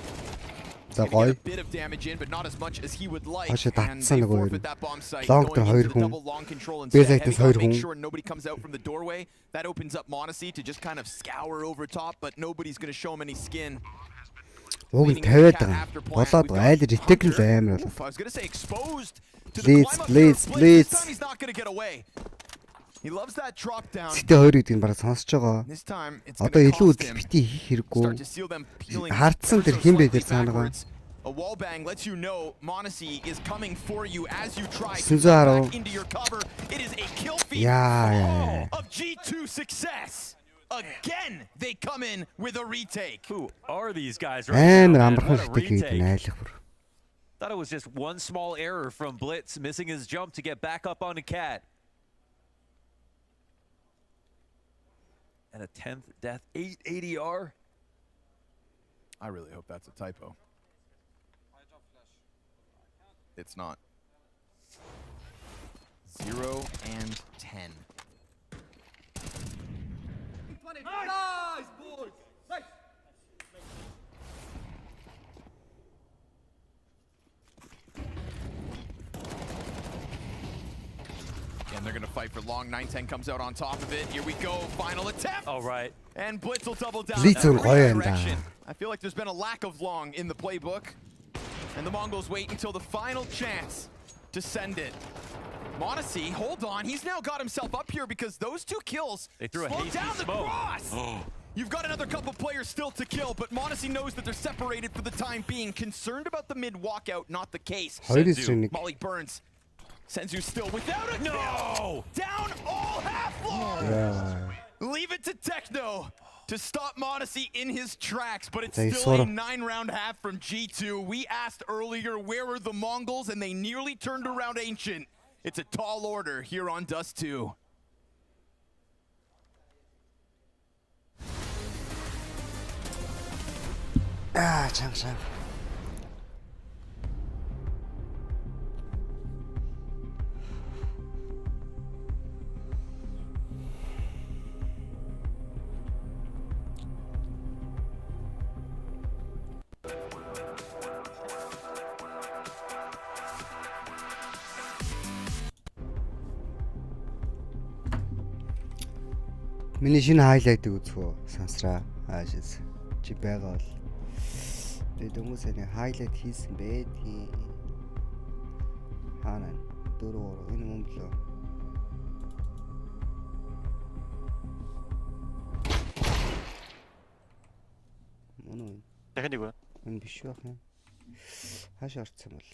Getting a bit of damage in, but not as much as he would like. And they forfeit that bomb site, going into the double long control instead. Heavy gun, make sure nobody comes out from the doorway. That opens up MONGOLZ to just kind of scour over top, but nobody's going to show him any skin. Уг нь 50-аад байгаа. Болоод айлд итгэл амар болоо. I was going to say exposed to the climb up there. This time he's not going to get away. He loves that drop down. Сэтэ 2 гэдгийг бараг сонсож байгаа. This time it's Одоо going to илүү cost him. бити хийх хэрэггүй. Start to seal them peeling. Хардсан тэр хин бэ тэр цаанаа. A wall bang lets you know MONGOLZ is coming for you as you try to Senzu get back into your cover. It is a kill feed of G2 success. Again, they come in with a retake. Who are these guys right now? Амар Man? What a амархан гэдэг retake. найлах бүр. Thought it was just one small error from Blitz missing his jump to get back up on the cat. And a 10th death, 8 ADR. I really hope that's a typo. It's not. 0 and 10. Nice, boys! Nice! And they're going to fight for long. 9-10 comes out on top of it. Here we go. Final attempt. All right. And Blitz will double down. Blitz will go in direction. I feel like there's been a lack of long in the playbook. And the MONGOLZ wait until the final chance to send it. MONGOLZ, hold on. He's now got himself up here because those 2 kills threw a slowed hasty down the smoke. cross. You've got another couple players still to kill, but MONGOLZ knows that they're separated for the time being. Concerned about the mid walkout, not the case. Senzu. Molly burns. Senzu still without a kill. Down all half long. Yeah. Leave it to Techno to stop MONGOLZ in his tracks, but it's They still sort a of- 9-round half from G2. We asked earlier, where are the MONGOLZ, and they nearly turned around Ancient. It's a tall order here on Dust 2. Чанга. Миний шинэ хайлайтыг үзвөө сансраа. Аашис. Чи байгаа бол. Тэгээд хүмүүсээ нэг хайлайт хийсэн бэ тийм. Хаана 4 энэ мөнгөлөө. Мөн. Дахиад нэг үү? Энэ биш байх юм. Хааш орцсон бол.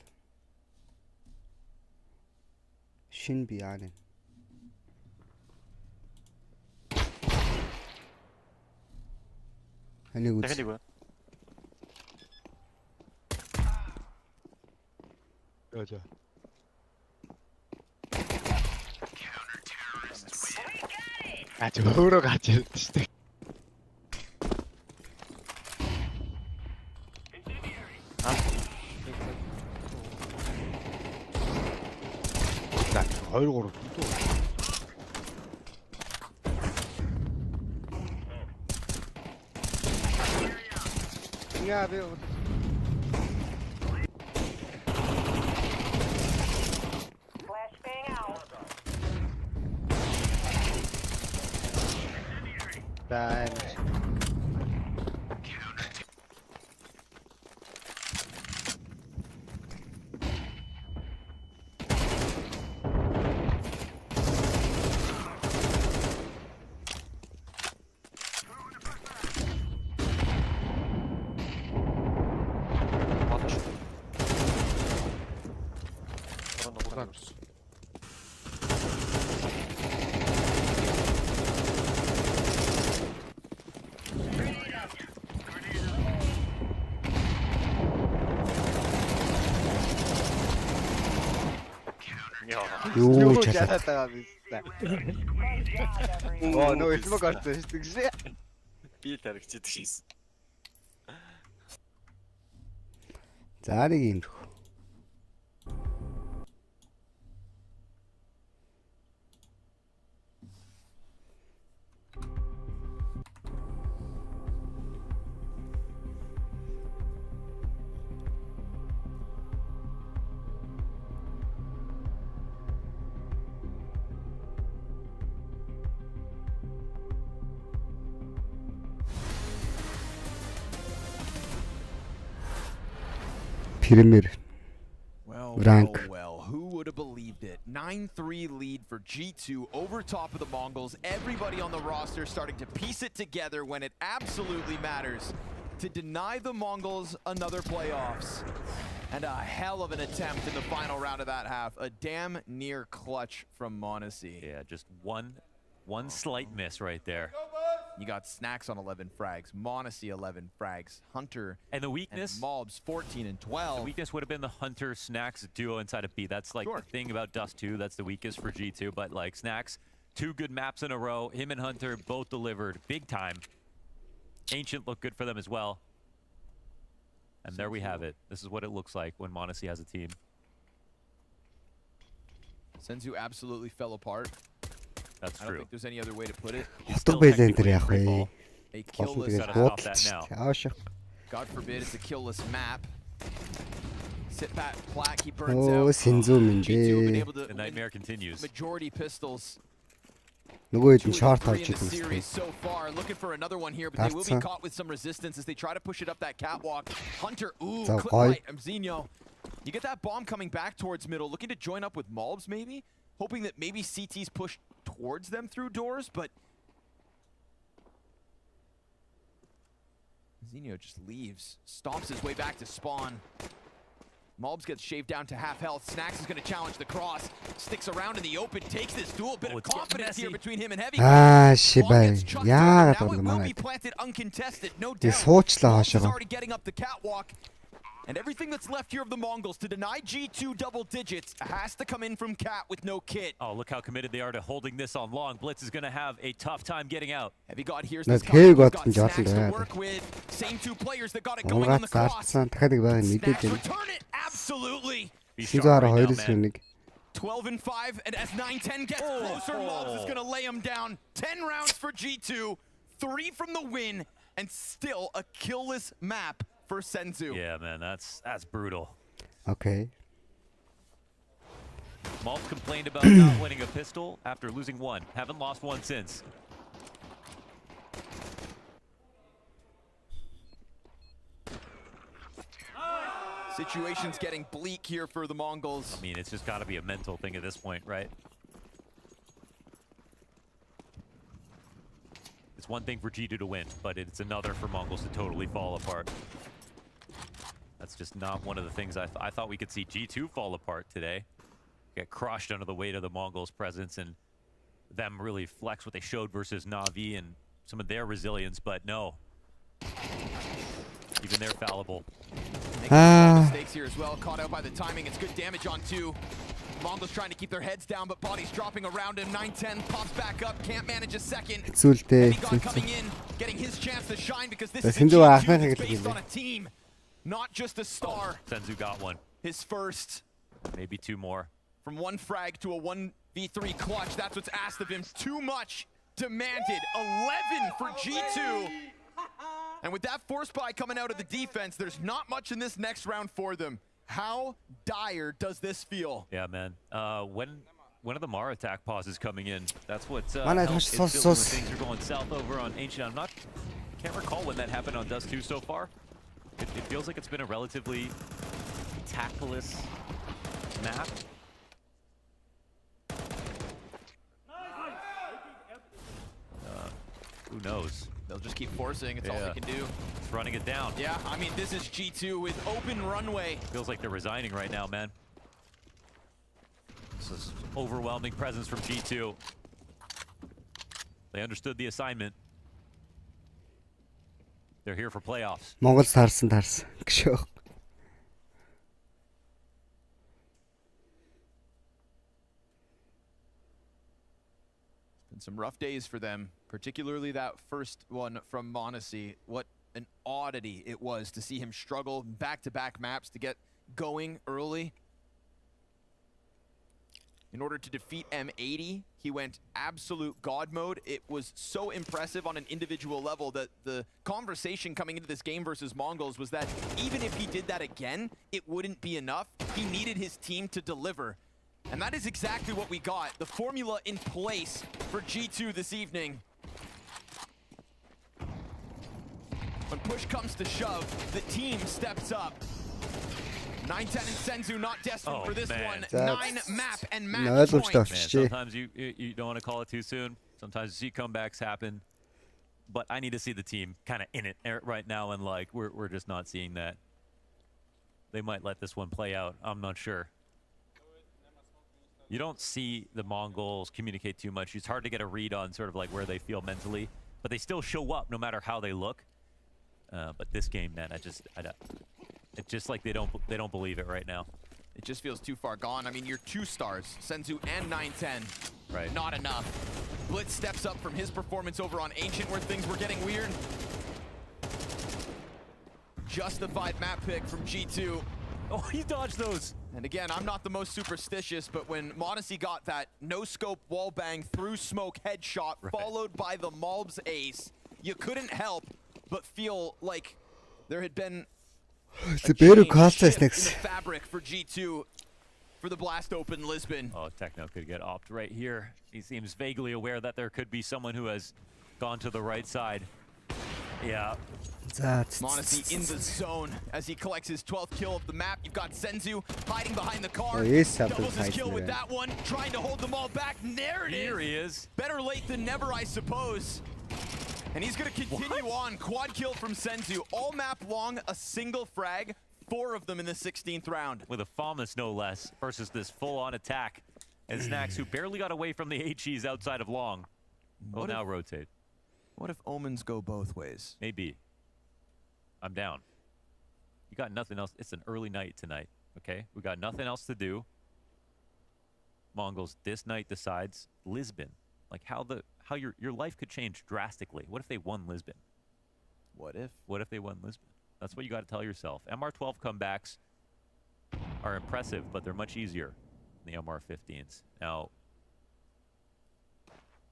Шин би яана. Энийг үз. Дахиад нэг. Яа. Өөрөө гарч ирдэ шүү дээ. За 2 3 дүү. Яа би Damage. Юу чалаад байгаа биз дээ. Оо нөө смог гарсан шүү дээ. Би таригчдаг шээс. За нэг юм. Premier rank. Well, who would have believed it? 9-3 lead for G2 over top of the Mongols. Everybody on the roster starting to piece it together when it absolutely matters to deny the Mongols another playoffs. And a hell of an attempt in the final round of that half. A damn near clutch from MONGOLZ. Yeah, just one slight miss right there. You got Snacks on 11 frags, MONGOLZ 11 frags, Hunter and the weakness, and Mobs 14 and 12. The weakness would have been the Hunter Snacks duo inside of B. That's like the thing about Dust 2. That's the weakest for G2. But like Snacks, 2 good maps in a row. Him and Hunter both delivered big time. Ancient looked good for them as well. And there we have it. This is what it looks like when MONGOLZ has a team. Senzu absolutely fell apart. That's true. I don't think there's any other way to put it. A killless map. God forbid it's a killless map. Sit back, Plaque, he burns out. Senzu G2 have been able to the nightmare continues. Majority pistols. Нөгөө хэд нь short Three авч in the идэв. series so far, looking for another one here, but they will be caught with some resistance as they try to push it up that catwalk. Hunter, ooh, clip right, Mzinho. You get that bomb coming back towards middle, looking to join up with Mobs maybe, hoping that maybe CT's push towards them through doors, but Mzinho just leaves, stomps his way back to spawn. Mobs gets shaved down to half health. Snacks is going to challenge the cross. Sticks around in the open, takes this duel. Bit of confidence here between him and Heavy. Shibay. Яагаад Now бол it will манай. be planted uncontested, no This doubt. суучлаа Mobs is хаашаа. already getting up the catwalk. And everything that's left here of the Mongols to deny G2 double digits has to come in from Cat with no kit. Oh, look how committed they are to holding this on long. Blitz is going to have a tough time getting out. Heavy God hears Нэг this coming. K-г He's got отсон жаасан Snacks to даа. work with. Same 2 players that got it going on Унгаад the cross. зарцсан дахиад нэг байгаа мэдээд Snacks байна. return it, absolutely. Be 9-2 12 and 5, and as 9-10 gets closer, Mobs is going to lay him down. 10 rounds for G2, 3 from the win, and still a killless map for Senzu. Yeah, man, that's brutal. Okay. Malt complained about not winning a pistol after losing 1. Haven't lost 1 since. Situation's getting bleak here for the Mongols. I mean, it's just got to be a mental thing at this point, right? It's one thing for G2 to win, but it's another for Mongols to totally fall apart. That's just not one of the things I thought we could see G2 fall apart today. Get crushed under the weight of the Mongols' presence and them really flex what they showed versus Na'Vi and some of their resilience, but no. Even they're fallible. Mistakes here as well. Caught out by the timing. It's good damage on 2. Mongols trying to keep their heads down, but bodies dropping around him. 9-10 pops back up. Can't manage a second. Demigod coming in, getting his chance to shine because this is a G2 that's based on a team, not just a star. Senzu got one. His first. Maybe 2 more. From 1 frag to a 1v3 clutch. That's what's asked of him. Too much demanded. 11 for G2. And with that force buy coming out of the defense, there's not much in this next round for them. How dire does this feel? Yeah, man. When are the Mara attack pauses coming in? That's what things are going south over on Ancient. Can't recall when that happened on Dust 2 so far. It feels like it's been a relatively tactless map. Who knows? They'll just keep forcing. It's all they can do. It's running it down. Yeah, I mean, this is G2 with open runway. Feels like they're resigning right now, man. This is overwhelming presence from G2. They understood the assignment. They're here for playoffs. MONGOLZ таарсан. Гшөө. Some rough days for them, particularly that first one from m0NESY. What an oddity it was to see him struggle back-to-back maps to get going early. In order to defeat M80, he went absolute god mode. It was so impressive on an individual level that the conversation coming into this game versus MONGOLZ was that even if he did that again, it wouldn't be enough. He needed his team to deliver. And that is exactly what we got. The formula in place for G2 this evening. When push comes to shove, the team steps up. 9-10 and Senzu not destined for this one. 9 map and match point. Man, sometimes you don't want to call it too soon. Sometimes you see comebacks happen. But I need to see the team kind of in it right now, and like we're just not seeing that. They might let this one play out. I'm not sure. You don't see the MONGOLZ communicate too much. It's hard to get a read on sort of like where they feel mentally, but they still show up no matter how they look. But this game, man, it's just like they don't believe it right now. It just feels too far gone. I mean, you're 2 stars, Senzu and 9-10. Right. Not enough. Blitz steps up from his performance over on Ancient where things were getting weird. Justified map pick from G2. Oh, he dodged those. And again, I'm not the most superstitious, but when m0NESY got that no-scope wallbang through smoke headshot, followed by the MOLBS ace, you couldn't help but feel like there had been a shift in the fabric for G2 for the blast open Lisbon. Oh, Techno could get opt right here. He seems vaguely aware that there could be someone who has gone to the right side. Yeah. m0NESY in the zone as he collects his 12th kill of the map. You've got Senzu hiding behind the car. Doubles his kill with that one, trying to hold them all back. There it is. Here he is. Better late than never, I suppose. And he's going to continue on. Quad kill from Senzu. All map long, a single frag. 4 of them in the 16th round. With a FAMAS no less versus this full-on attack. And Snacks, who barely got away from the HEs outside of long, will now rotate. What if omens go both ways? Maybe. I'm down. You got nothing else. It's an early night tonight, okay? We got nothing else to do. MONGOLZ this night decides Lisbon. Like how your life could change drastically. What if they won Lisbon? What if they won Lisbon? That's what you got to tell yourself. MR12 comebacks are impressive, but they're much easier than the MR15s. Now,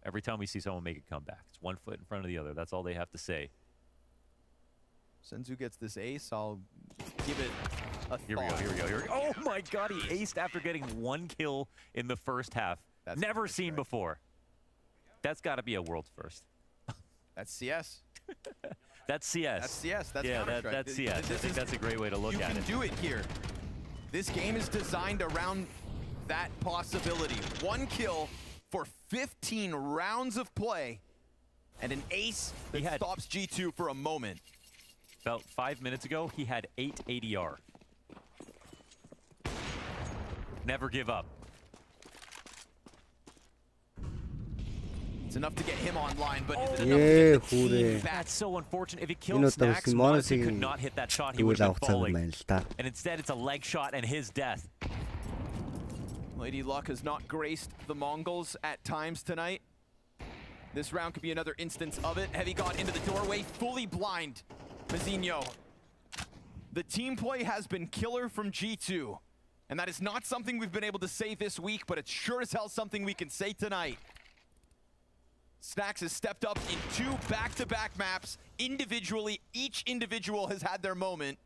every time we see someone make a comeback, it's 1 foot in front of the other. That's all they have to say. Senzu gets this ace, I'll give it a Here we go. Oh my god, he aced after getting 1 kill in the first half. That's never seen before. That's got to be a world's first. That's CS. That's CS. That's CS. That's yeah, Counter-Strike. that's CS. I think that's a great way to look at it. You can do it here. This game is designed around that possibility. 1 kill for 15 rounds of play, and an ace that stops G2 for a moment. About 5 minutes ago, he had 8 ADR. Never give up. It's enough to get him online, but is it Yeah, enough to get the team hooray. back? That's so unfortunate. If he Энэ killed удаа Snacks, бас Modesty could Monolith-ийн not hit that shot. He тэгвэл would have авах been цаг falling. байна л та. And instead, it's a leg shot and his death. Lady Luck has not graced the Mongols at times tonight. This round could be another instance of it. Heavy got into the doorway, fully blind. Mazinho. The team play has been killer from G2. And that is not something we've been able to say this week, but it's sure as hell something we can say tonight. Snacks has stepped up in 2 back-to-back maps individually. Each individual has had their moment.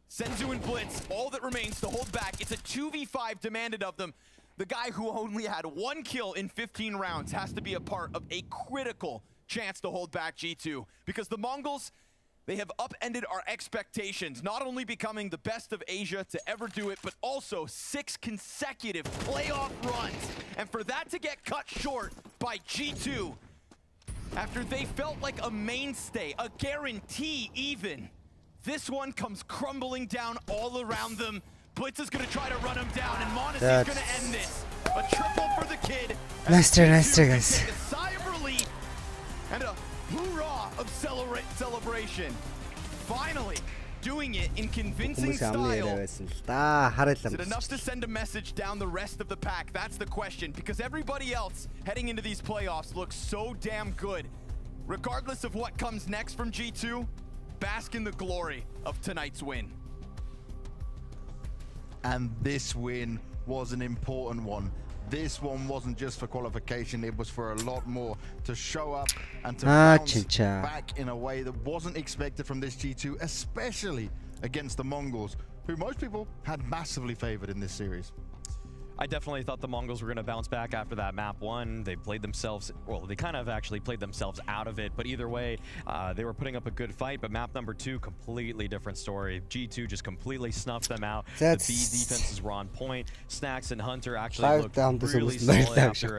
Senzu and Blitz, all that remains to hold back. It's a 2v5 demanded of them. The guy who only had 1 kill in 15 rounds has to be a part of a critical chance to hold back G2. Because the Mongols, they have upended our expectations, not only becoming the best of Asia to ever do it, but also 6 consecutive playoff runs. And for that to get cut short by G2, after they felt like a mainstay, a guarantee even, this one comes crumbling down all around them. Blitz is going to try to run him down, and Monacy is going to end this. A triple for the kid. Nice try, guys. Take a sigh of relief and a hoorah of celebration. Finally doing it in convincing style. Is it enough to send a message down the rest of the pack? That's the question, because everybody else heading into these playoffs looks so damn good. Regardless of what comes next from G2, bask in the glory of tonight's win. And this win was an important one. This one wasn't just for qualification, it was for a lot more, to show up and to bounce back in a way that wasn't expected from this G2, especially against the Mongols, who most people had massively favored in this series. I definitely thought the Mongols were going to bounce back after that map 1. They played themselves, well, they kind of actually played themselves out of it, but either way, they were putting up a good fight. But map number 2, completely different story. G2 just completely snuffed them out. The B defenses were on point. Snacks and Hunter actually looked really solid after